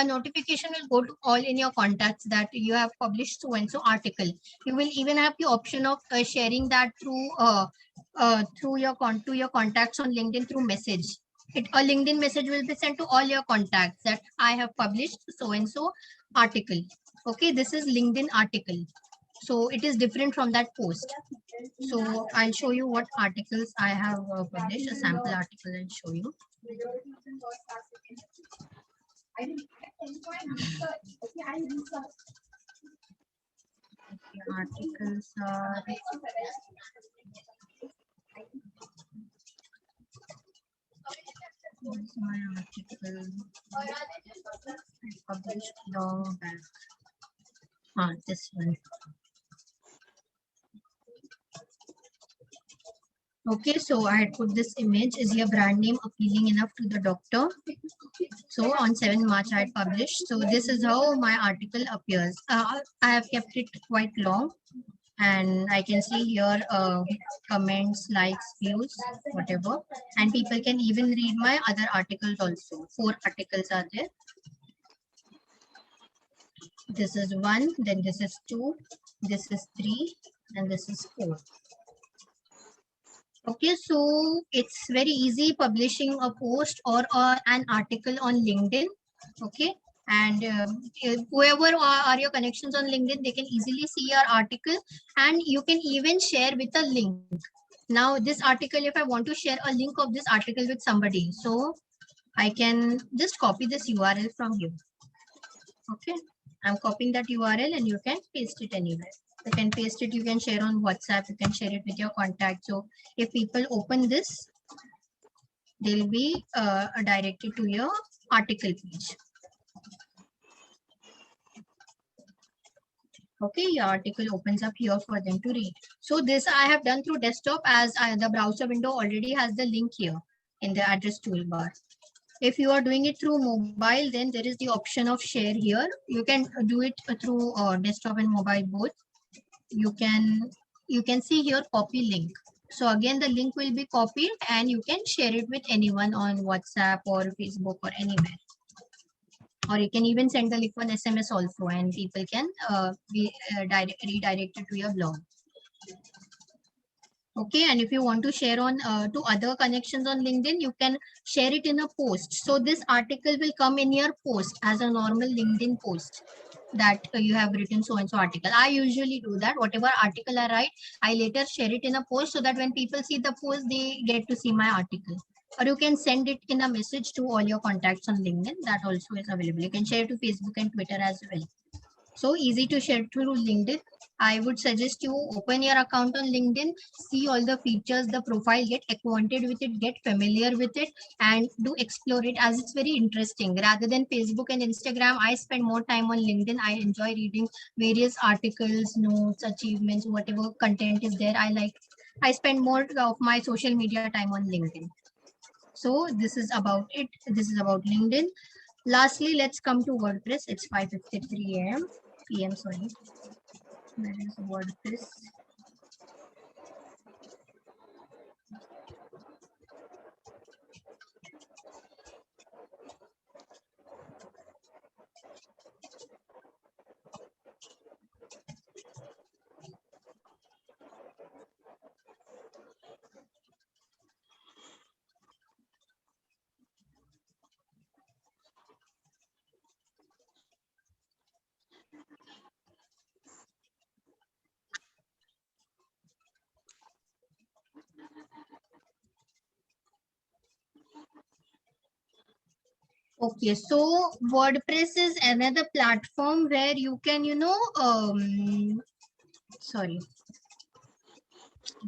notification will go to all in your contacts that you have published so and so article. You will even have the option of sharing that through your contacts on LinkedIn through message. A LinkedIn message will be sent to all your contacts that I have published so and so article. Okay, this is LinkedIn article. So it is different from that post. So I'll show you what articles I have published, a sample article I'll show you. The articles are Where's my article? I published long back. This one. Okay, so I had put this image. Is your brand name appealing enough to the doctor? So on 7 March I had published. So this is how my article appears. I have kept it quite long, and I can see here comments, likes, views, whatever. And people can even read my other articles also. 4 articles are there. This is 1, then this is 2, this is 3, and this is 4. Okay, so it's very easy publishing a post or an article on LinkedIn. Okay, and whoever are your connections on LinkedIn, they can easily see your article, and you can even share with a link. Now, this article, if I want to share a link of this article with somebody, so I can just copy this URL from you. Okay, I'm copying that URL and you can paste it anywhere. You can paste it, you can share on WhatsApp, you can share it with your contacts. So if people open this, they'll be directed to your article page. Okay, your article opens up here for them to read. So this I have done through desktop, as the browser window already has the link here in the address toolbar. If you are doing it through mobile, then there is the option of share here. You can do it through desktop and mobile both. You can see here copy link. So again, the link will be copied and you can share it with anyone on WhatsApp or Facebook or anywhere. Or you can even send the link on SMS also, and people can be redirected to your blog. Okay, and if you want to share on to other connections on LinkedIn, you can share it in a post. So this article will come in your post as a normal LinkedIn post, that you have written so and so article. I usually do that. Whatever article I write, I later share it in a post, so that when people see the post, they get to see my article. Or you can send it in a message to all your contacts on LinkedIn. That also is available. You can share it to Facebook and Twitter as well. So easy to share through LinkedIn. I would suggest you open your account on LinkedIn, see all the features, the profile, get acquainted with it, get familiar with it, and do explore it, as it's very interesting. Rather than Facebook and Instagram, I spend more time on LinkedIn. I enjoy reading various articles, notes, achievements, whatever content is there. I spend more of my social media time on LinkedIn. So this is about it. This is about LinkedIn. Lastly, let's come to WordPress. It's 5:53 a.m. PM, sorry. Where is WordPress? Okay, so WordPress is another platform where you can, sorry,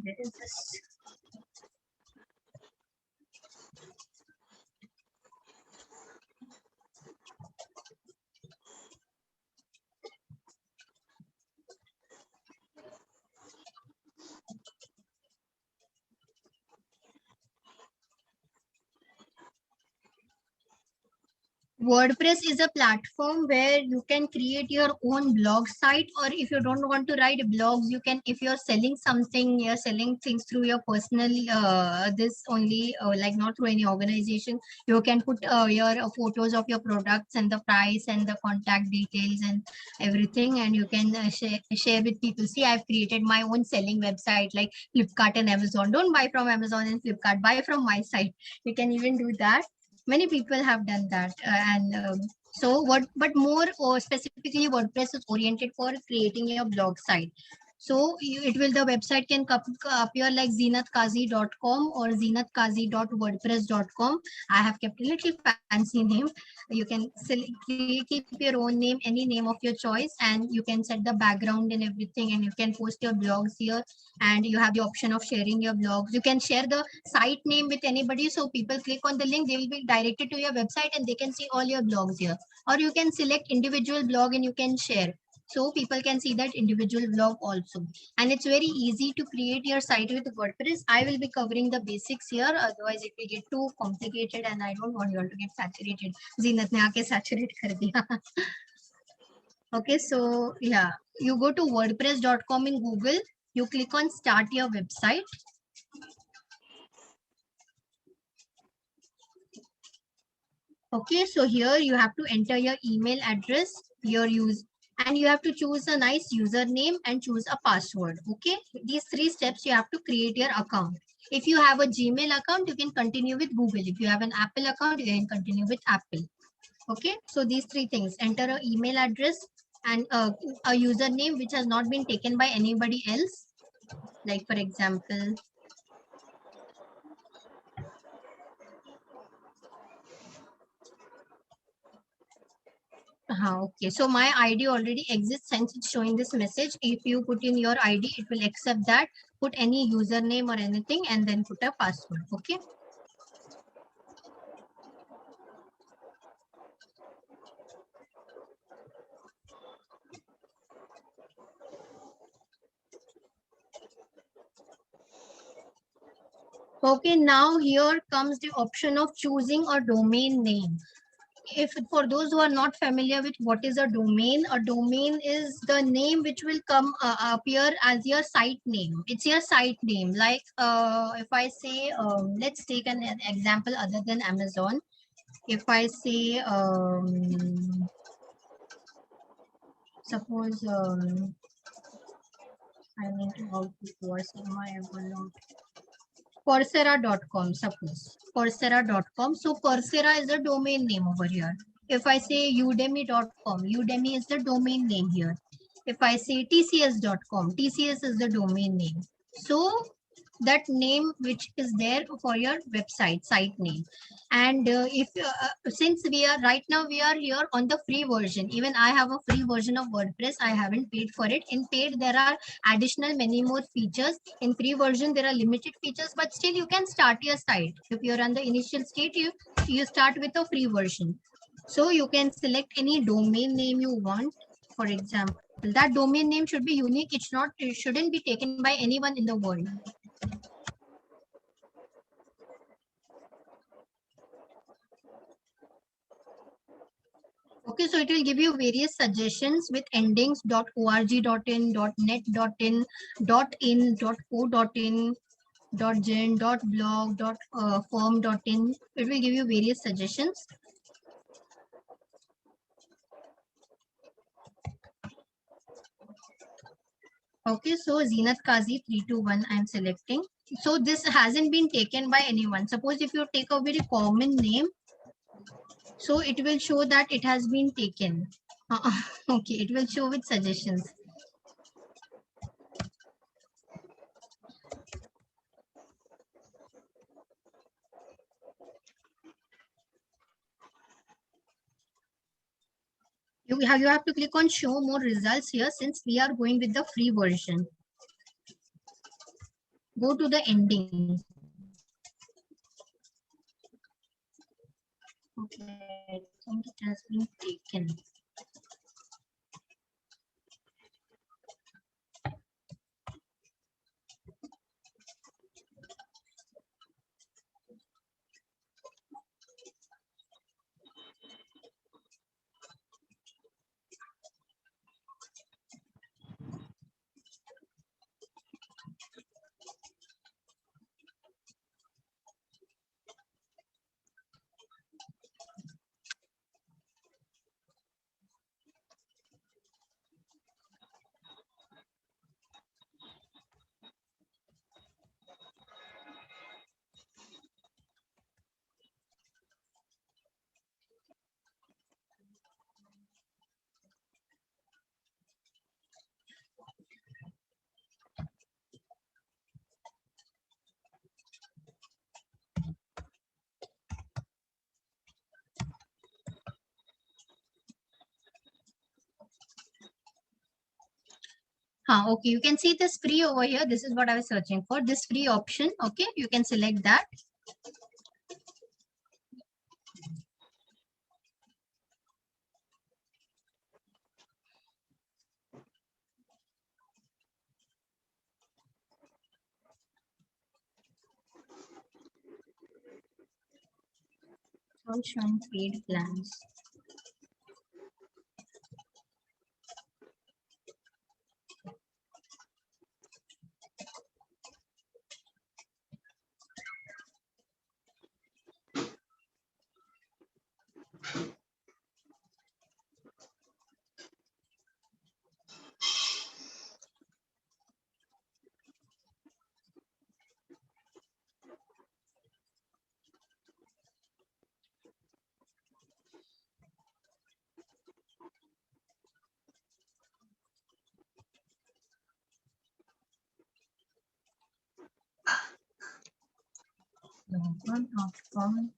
where is this? WordPress is a platform where you can create your own blog site, or if you don't want to write blogs, you can, if you're selling something, you're selling things through your personal, this only, like not through any organization, you can put your photos of your products and the price and the contact details and everything, and you can share with people. See, I've created my own selling website like Flipkart and Amazon. Don't buy from Amazon and Flipkart, buy from my site. You can even do that. Many people have done that, but more specifically, WordPress is oriented for creating your blog site. So the website can appear like zenithkazi.com or zenithkazi.wordpress.com. I have kept a little fancy name. You can keep your own name, any name of your choice, and you can set the background and everything, and you can post your blogs here, and you have the option of sharing your blogs. You can share the site name with anybody, so people click on the link, they will be directed to your website and they can see all your blogs here. Or you can select individual blog and you can share. So people can see that individual blog also. And it's very easy to create your site with WordPress. I will be covering the basics here. Otherwise it will get too complicated and I don't want you all to get saturated. Zinat ne aake saturate kar diya. Okay, so yeah, you go to wordpress.com in Google. You click on start your website. Okay, so here you have to enter your email address, your use, and you have to choose a nice username and choose a password. Okay, these 3 steps you have to create your account. If you have a Gmail account, you can continue with Google. If you have an Apple account, you can continue with Apple. Okay, so these 3 things: enter an email address and a username which has not been taken by anybody else. Like for example, okay, so my ID already exists since it's showing this message. If you put in your ID, it will accept that. Put any username or anything and then put a password. Okay. Okay, now here comes the option of choosing a domain name. If for those who are not familiar with what is a domain is the name which will come appear as your site name. It's your site name. Like if I say, let's take an example other than Amazon. If I say, suppose I need to output what's in my Evernote. Coursera.com, suppose Coursera.com. So Coursera is the domain name over here. If I say Udemy.com, Udemy is the domain name here. If I say TCS.com, TCS is the domain name. So that name which is there for your website, site name. And if since we are right now, we are here on the free version. Even I have a free version of WordPress. I haven't paid for it. In paid, there are additional many more features. In free version, there are limited features, but still you can start your site. If you're on the initial state, you start with a free version. So you can select any domain name you want. For example, that domain name should be unique. It shouldn't be taken by anyone in the world. Okay, so it will give you various suggestions with endings .org.in, .net.in, .in, .co.in, .gen, .blog, .firm.in. It will give you various suggestions. Okay, so Zinat Kazi 321 I'm selecting. So this hasn't been taken by anyone. Suppose if you take a very common name, so it will show that it has been taken. Okay, it will show with suggestions. You have to click on show more results here since we are going with the free version. Go to the ending. Okay, I think it has been taken. Okay, you can see this free over here. This is what I was searching for, this free option. Okay, you can select that. How showing paid plans? Log on account.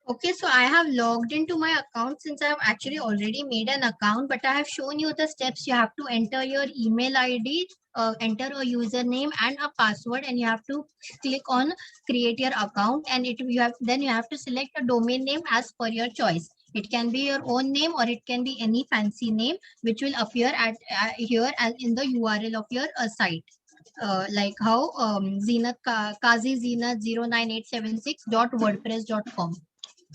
Okay, so I have logged into my account since I have actually already made an account, but I have shown you the steps. You have to enter your email ID, enter a username and a password, and you have to click on create your account, and then you have to select a domain name as per your choice. It can be your own name or it can be any fancy name which will appear at here as in the URL of your site. Like how Kazi Zenat 09876.wordpress.com.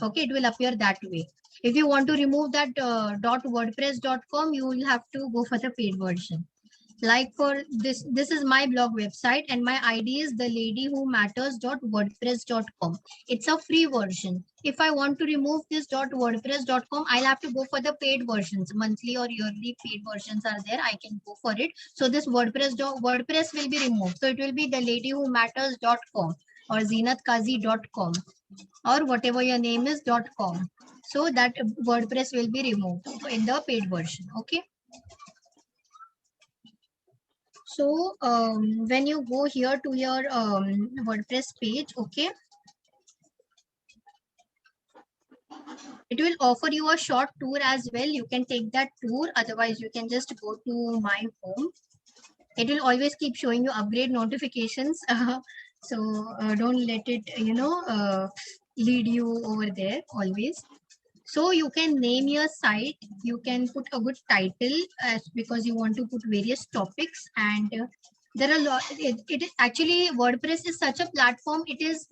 Okay, it will appear that way. If you want to remove that .wordpress.com, you will have to go for the paid version. Like for this is my blog website and my ID is theladyWhomatters.wordpress.com. It's a free version. If I want to remove this .wordpress.com, I'll have to go for the paid versions. Monthly or yearly paid versions are there. I can go for it. So this WordPress will be removed. So it will be theladyWhomatters.com or zenatkazi.com or whatever your name is .com. So that WordPress will be removed in the paid version. Okay. So when you go here to your WordPress page, okay, it will offer you a short tour as well. You can take that tour. Otherwise, you can just go to my home. It will always keep showing you upgrade notifications. So don't let it, lead you over there always. So you can name your site. You can put a good title because you want to put various topics, and there are a lot. It is actually WordPress is such a platform. It is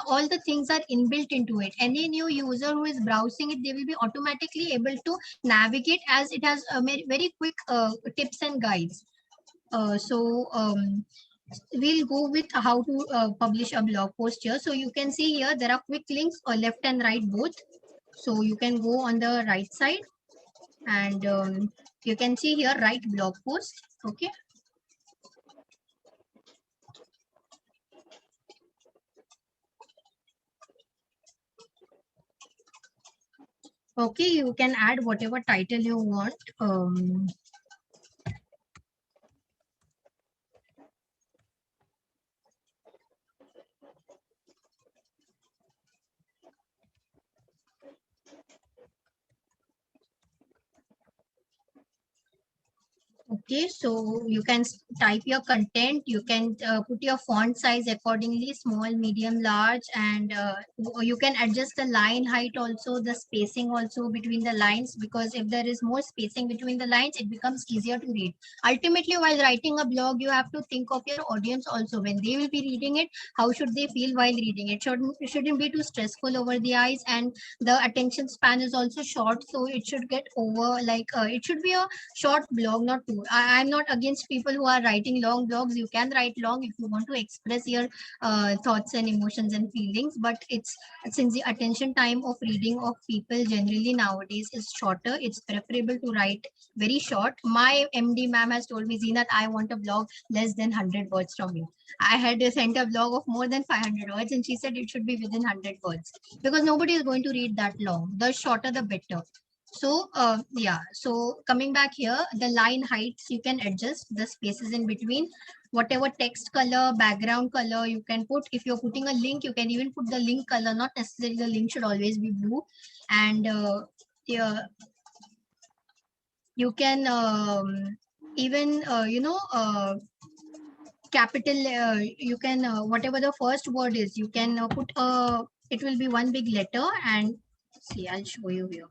all the things are inbuilt into it. Any new user who is browsing it, they will be automatically able to navigate as it has a very quick tips and guides. We'll go with how to publish a blog post here. So you can see here there are quick links left and right both. So you can go on the right side and you can see here write blog post. Okay. Okay, you can add whatever title you want. Okay, so you can type your content. You can put your font size accordingly, small, medium, large, and you can adjust the line height also, the spacing also between the lines, because if there is more spacing between the lines, it becomes easier to read. Ultimately, while writing a blog, you have to think of your audience also. When they will be reading it, how should they feel while reading it? Shouldn't be too stressful over the eyes, and the attention span is also short, so it should get over like it should be a short blog, not too. I'm not against people who are writing long blogs. You can write long if you want to express your thoughts and emotions and feelings, but it's since the attention time of reading of people generally nowadays is shorter, it's preferable to write very short. My MD ma'am has told me, Zenat, I want a blog less than 100 words from you. I had sent a blog of more than 500 words and she said it should be within 100 words because nobody is going to read that long. The shorter the better. So yeah, so coming back here, the line heights you can adjust, the spaces in between, whatever text color, background color you can put. If you're putting a link, you can even put the link color, not necessarily the link should always be blue. And yeah, you can even capital, you can, whatever the first word is, you can put it will be one big letter, and see, I'll show you here.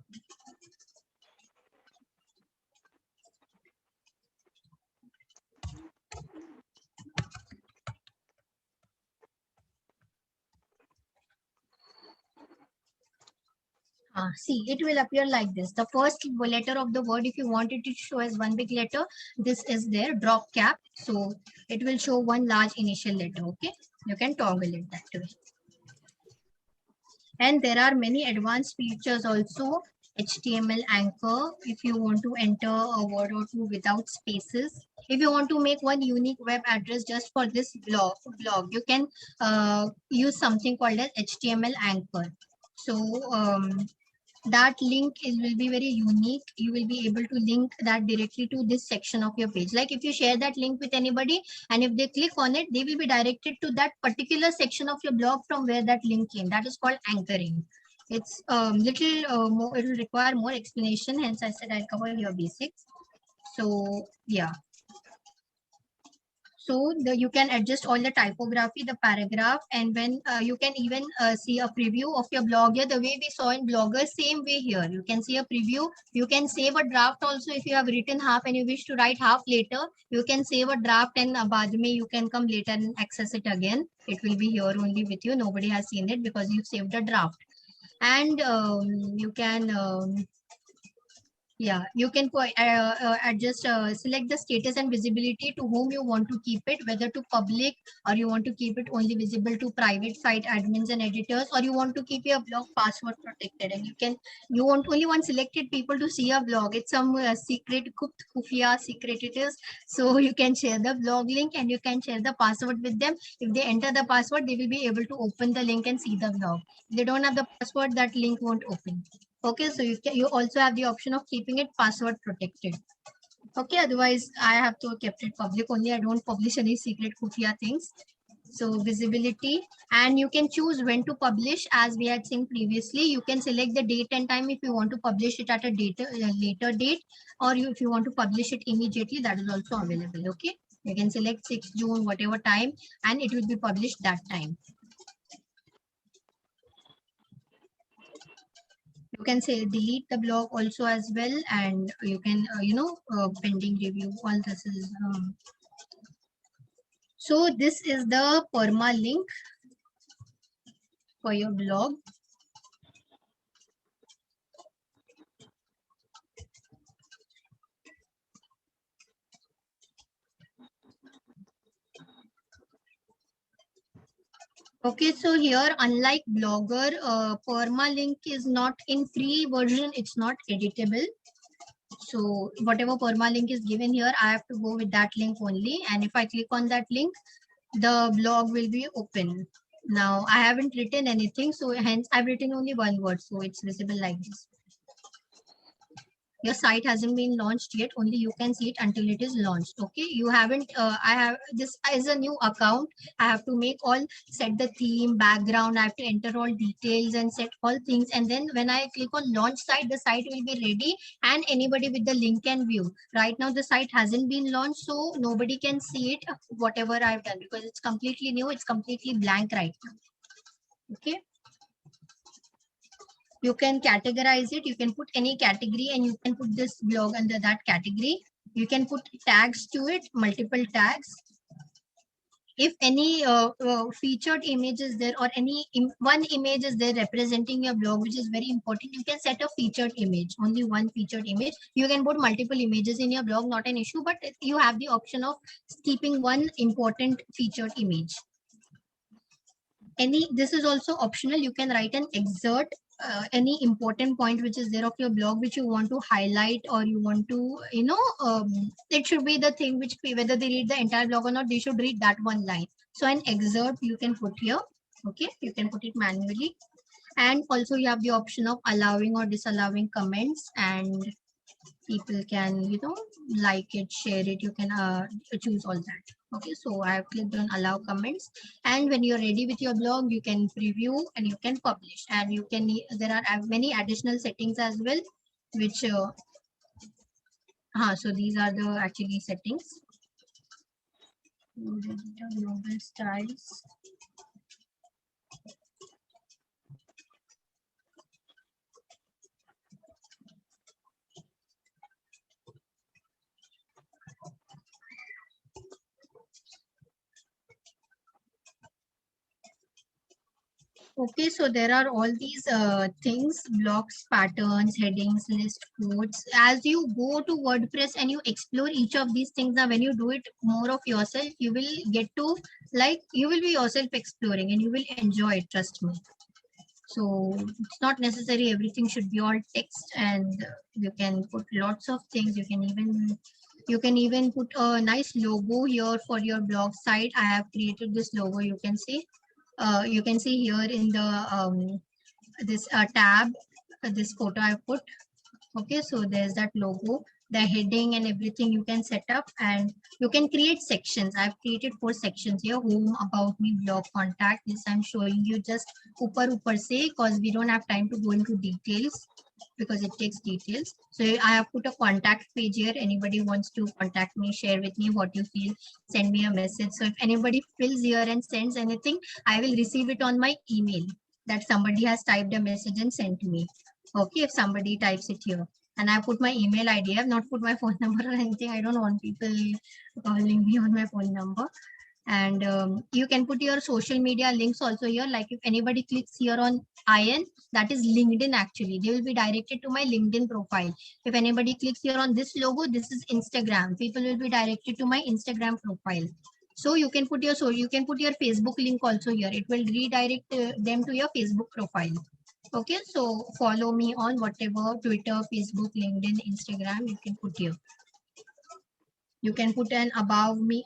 See, it will appear like this. The first letter of the word, if you want it to show as one big letter, this is there, drop cap. So it will show one large initial letter. Okay, you can toggle it that way. And there are many advanced features also. HTML anchor, if you want to enter a word or two without spaces. If you want to make one unique web address just for this blog, you can use something called as HTML anchor. So that link will be very unique. You will be able to link that directly to this section of your page. Like if you share that link with anybody, and if they click on it, they will be directed to that particular section of your blog from where that link came. That is called anchoring. It's little more, it will require more explanation. Hence I said I'll cover your basics. So yeah. So you can adjust all the typography, the paragraph, and when you can even see a preview of your blog here, the way we saw in Blogger, same way here. You can see a preview. You can save a draft also. If you have written half and you wish to write half later, you can save a draft, and baad mein you can come later and access it again. It will be here only with you. Nobody has seen it because you saved a draft. And you can yeah, you can adjust, select the status and visibility to whom you want to keep it, whether to public, or you want to keep it only visible to private site admins and editors, or you want to keep your blog password protected. And you want only one selected people to see your blog. It's some secret, khufiya secret it is. So you can share the blog link and you can share the password with them. If they enter the password, they will be able to open the link and see the blog. If they don't have the password, that link won't open. Okay, so you also have the option of keeping it password protected. Okay, otherwise I have to kept it public only. I don't publish any secret khufiya things. So visibility, and you can choose when to publish. As we had seen previously, you can select the date and time if you want to publish it at a later date, or if you want to publish it immediately, that is also available. Okay, you can select 6 June, whatever time, and it will be published that time. You can say delete the blog also as well, and you can pending review, all this is so this is the perma link for your blog. Okay, so here, unlike Blogger, permalink is not in free version, it's not editable. So whatever permalink is given here, I have to go with that link only. And if I click on that link, the blog will be open. Now I haven't written anything, so hence I've written only one word, so it's visible like this. Your site hasn't been launched yet, only you can see it until it is launched. Okay, you haven't I have, this is a new account. I have to make all, set the theme, background, I have to enter all details and set all things, and then when I click on launch site, the site will be ready and anybody with the link can view. Right now the site hasn't been launched, so nobody can see it whatever I've done, because it's completely new, it's completely blank right now. Okay, you can categorize it. You can put any category and you can put this blog under that category. You can put tags to it, multiple tags. If any featured image is there, or any one image is there representing your blog, which is very important, you can set a featured image, only one featured image. You can put multiple images in your blog, not an issue, but you have the option of keeping one important featured image. This is also optional. You can write an excerpt, any important point which is there of your blog which you want to highlight, or you want to, it should be the thing which, whether they read the entire blog or not, they should read that one line. So an excerpt you can put here. Okay, you can put it manually. And also you have the option of allowing or disallowing comments, and people can, like it, share it. You can choose all that. Okay, so I have clicked on allow comments, and when you're ready with your blog, you can preview and you can publish, and you can, there are many additional settings as well, which so these are the actually settings. Global styles. Okay, so there are all these things, blocks, patterns, headings, list, quotes. As you go to WordPress and you explore each of these things, now when you do it more of yourself, you will get to, like, you will be yourself exploring and you will enjoy it, trust me. So it's not necessary everything should be all text, and you can put lots of things. You can even put a nice logo here for your blog site. I have created this logo. You can see here in the this tab, this photo I put. Okay, so there's that logo, the heading and everything you can set up, and you can create sections. I've created 4 sections here: home, about me, blog, contact. This I'm showing you just upper say, because we don't have time to go into details because it takes details. So I have put a contact page here. Anybody wants to contact me, share with me what you feel, send me a message. So if anybody fills here and sends anything, I will receive it on my email that somebody has typed a message and sent me. Okay, if somebody types it here. And I put my email ID. I have not put my phone number or anything. I don't want people calling me on my phone number. And you can put your social media links also here. Like if anybody clicks here on IN, that is LinkedIn actually. They will be directed to my LinkedIn profile. If anybody clicks here on this logo, this is Instagram. People will be directed to my Instagram profile. So you can put your Facebook link also here. It will redirect them to your Facebook profile. Okay, so follow me on whatever Twitter, Facebook, LinkedIn, Instagram you can put here. You can put an about me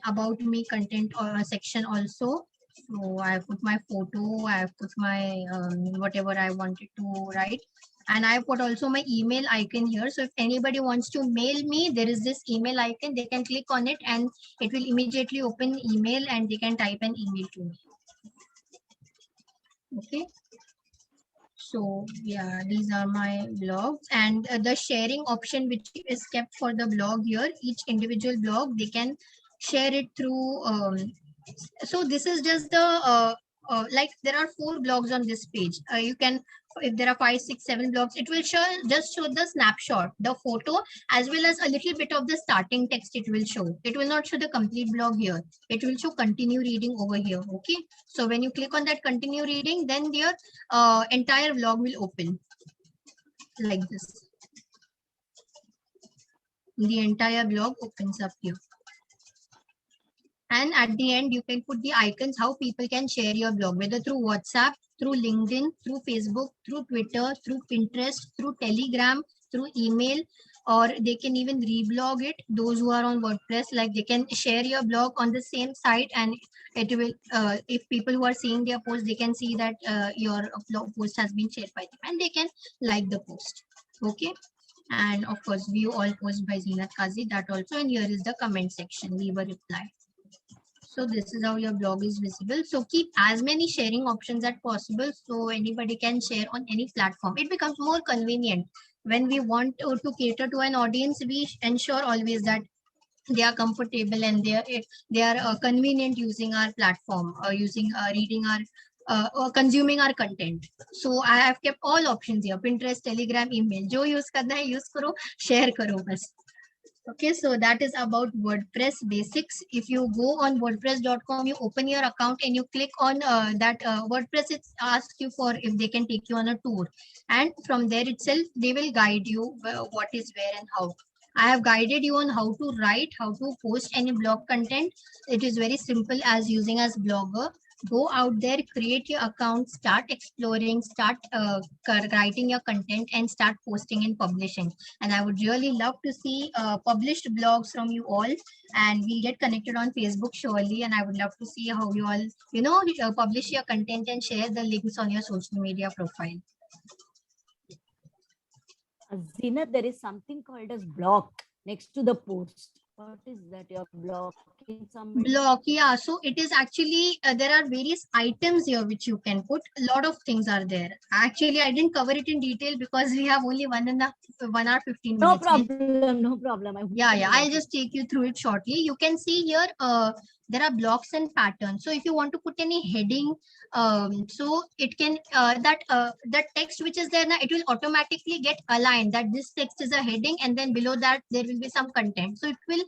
content or a section also. So I put my photo, I put my whatever I wanted to write, and I put also my email icon here. So if anybody wants to mail me, there is this email icon. They can click on it and it will immediately open email and they can type an email to me. Okay. So yeah, these are my blogs, and the sharing option which is kept for the blog here, each individual blog, they can share it through. So this is just the like there are 4 blogs on this page. You can, if there are 5, 6, 7 blogs, it will just show the snapshot, the photo, as well as a little bit of the starting text. It will show. It will not show the complete blog here. It will show continue reading over here. Okay. So when you click on that continue reading, then your entire blog will open like this. The entire blog opens up here. And at the end, you can put the icons, how people can share your blog, whether through WhatsApp, through LinkedIn, through Facebook, through Twitter, through Pinterest, through Telegram, through email, or they can even reblog it. Those who are on WordPress, like they can share your blog on the same site, and it will, if people who are seeing their post, they can see that your blog post has been shared by them, and they can like the post. Okay. And of course, view all posts by Zeenat Kazi, that also. And here is the comment section, leave a reply. So this is how your blog is visible. So keep as many sharing options as possible, so anybody can share on any platform. It becomes more convenient when we want to cater to an audience. We ensure always that they are comfortable and they are convenient using our platform, using reading our or consuming our content. So I have kept all options here: Pinterest, Telegram, email. Jo use karna hai use karo, share karo bas. Okay, so that is about WordPress basics. If you go on WordPress.com, you open your account and you click on that WordPress, it asks you for if they can take you on a tour. And from there itself, they will guide you what is where and how. I have guided you on how to write, how to post any blog content. It is very simple as using as Blogger. Go out there, create your account, start exploring, start writing your content, and start posting and publishing. And I would really love to see published blogs from you all, and we'll get connected on Facebook surely. And I would love to see how you all, publish your content and share the links on your social media profile. Zeenat, there is something called as block next to the post. What is that? You're blocking somebody? Block, yeah. So it is actually, there are various items here which you can put. A lot of things are there. Actually, I didn't cover it in detail because we have only 1 hour 15 No minutes. problem, no problem. Yeah, I'll just take you through it shortly. You can see here there are blocks and patterns. So if you want to put any heading, so it can that text which is there now, it will automatically get aligned that this text is a heading, and then below that there will be some content. So it will,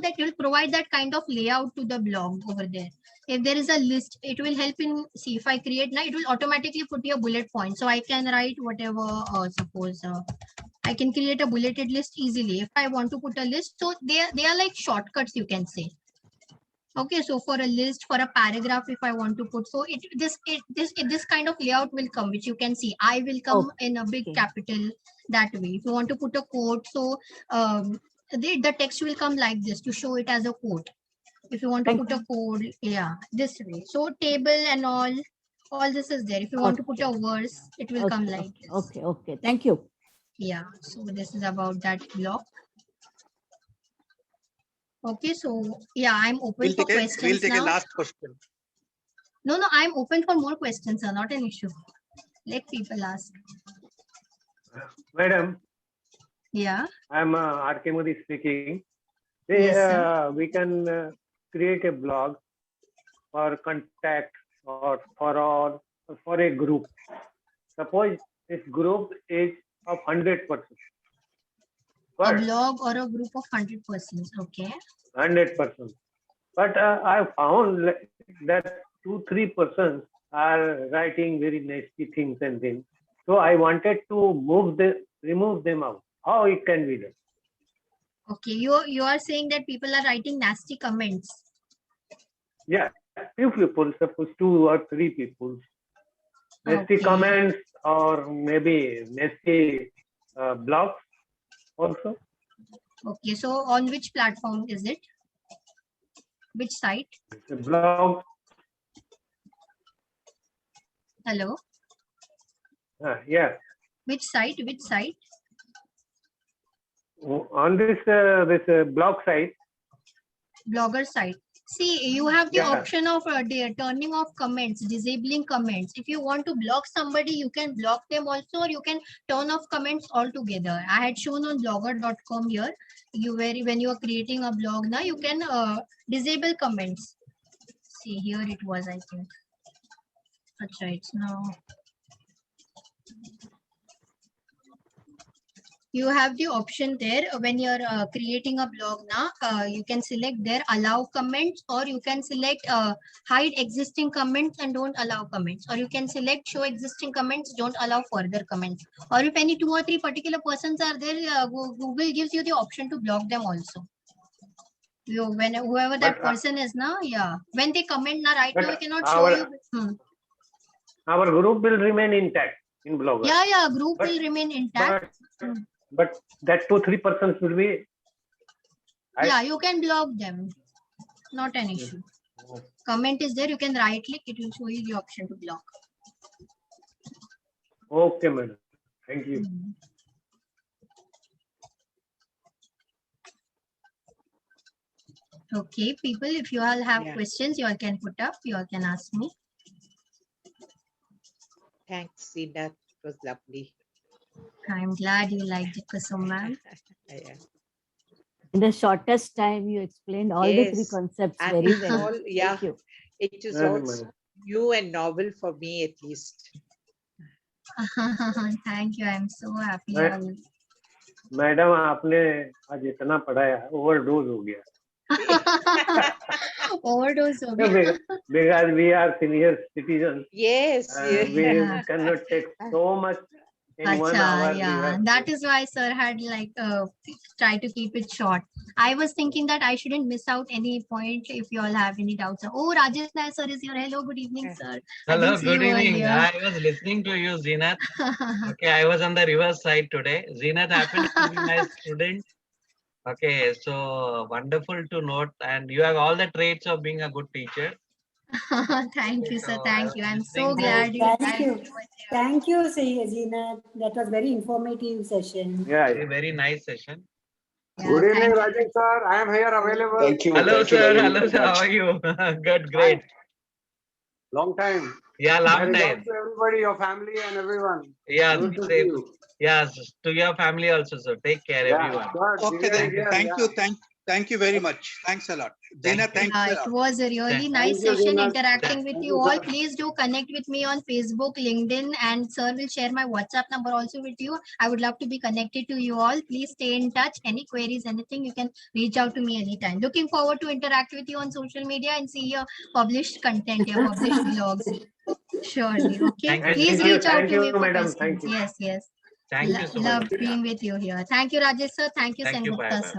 that will provide that kind of layout to the blog over there. If there is a list, it will help in, see, if I create now, it will automatically put your bullet points. So I can write whatever, suppose I can create a bulleted list easily if I want to put a list. So they are like shortcuts, you can say. Okay, so for a list, for a paragraph, if I want to put, so this kind of layout will come, which you can see. I will come in a big Okay. capital that way. If you want to put a quote, so the text will come like this to show it as a quote. If you want to Thank put a code, yeah, this way. So table and all this is there. If you want to put a verse, it will come like this. Okay. Thank you. Yeah, so this is about that block. Okay, so yeah, I'm open for questions We'll take a now. last question. No, I'm open for more questions, sir. Not an issue. Let people ask. Madam, Yeah. I'm R.K. Modi speaking. Yes, sir. We can create a blog for contact or for a group. Suppose this group is of 100%. A But blog or a group of 100 persons. Okay. 100%. But I found that 2-3 persons are writing very nasty things and things. So I wanted to remove them out. How it can be done? Okay. You are saying that people are writing nasty comments. Yeah, few people, suppose 2 or 3 people. Nasty Okay. comments or maybe nasty blogs also. Okay. So on which platform is it? Which site? The blog. Hello. Yeah. Which site? Which site? On this blog site. Blogger site. See, you have the Yeah. option of turning off comments, disabling comments. If you want to block somebody, you can block them also, or you can turn off comments altogether. I had shown on blogger.com here. When you are creating a blog now, you can disable comments. See, here it was, I think. That's right. Now you have the option there when you're creating a blog now. You can select there allow comments, or you can select hide existing comments and don't allow comments, or you can select show existing comments, don't allow further comments. Or if any 2 or 3 particular persons are there, Google gives you the option to block them also. Whoever that But, person is now, yeah, when they comment now, right now, we but cannot show you. our group will remain intact in Blogger. Yeah, group But- will remain intact. But that 2-3 persons will be. Yeah, you can block them. Not an issue. Comment is there. You can right click. It will show you the option to block. Okay, madam. Thank you. Okay, people, if you all have Yeah. questions, you all can put up. You all can ask me. Thanks, Sina. It was lovely. I'm glad you liked it, Kusum ma'am. Yeah. In the shortest time, you explained all the 3 Yes. concepts And very it's well. all, yeah, Thank you. it is Madam, also madam. new and novel for me at least. Thank you. I'm so happy. Right. Madam आपने आज इतना पढ़ाया overdose हो गया. Overdose हो गया. Because we are senior citizens, Yes, we Yeah. cannot take so much in 1 hour. we Yeah, have that to- is why sir had like try to keep it short. I was thinking that I shouldn't miss out any point if you all have any doubts. Oh, Rajesh Nair sir is here. Hello, good evening, sir. I Hello, didn't see good you evening. earlier. I was listening to you, Zenat. Okay, I was on the reverse side today. Zenat happens to be my student. Okay, so wonderful to note. And you have all the traits of being a good teacher. Thank you, sir. So I Thank was you. I'm listening so to- glad you. Thank you. Thank you, Zina. That was very informative session. Yeah, A very nice session. Yeah, Good evening, thank you. Rajesh sir. I am here available. Thank you. Hello, Thank you sir. very Hello, sir. How much. are you? Good, great. Long time. Yeah, My long regards time. to everybody, your family and everyone. Yeah, Good to see same. you. Yes, to your family also, sir. Take care, Yeah, everyone. sure. Okay, Divya then. is here, Thank yeah. you. Thank you very much. Thanks a lot. Zeenat, thanks a It lot. was a really Thank nice you, session Zeenat. interacting with Thank you you, all. sir. Please do connect with me on Facebook, LinkedIn, and sir will share my WhatsApp number also with you. I would love to be connected to you all. Please stay in touch. Any queries, anything, you can reach out to me anytime. Looking forward to interact with you on social media and see your published content, your published blogs. Surely. Okay. Thank you, Please Zeenat. reach out Thank to me you, for madam. questions. Thank you. Yes, yes. Thank you so Love much. being with you here. Thank you, Rajesh sir. Thank you, Thank you. Sengupta Bye. sir.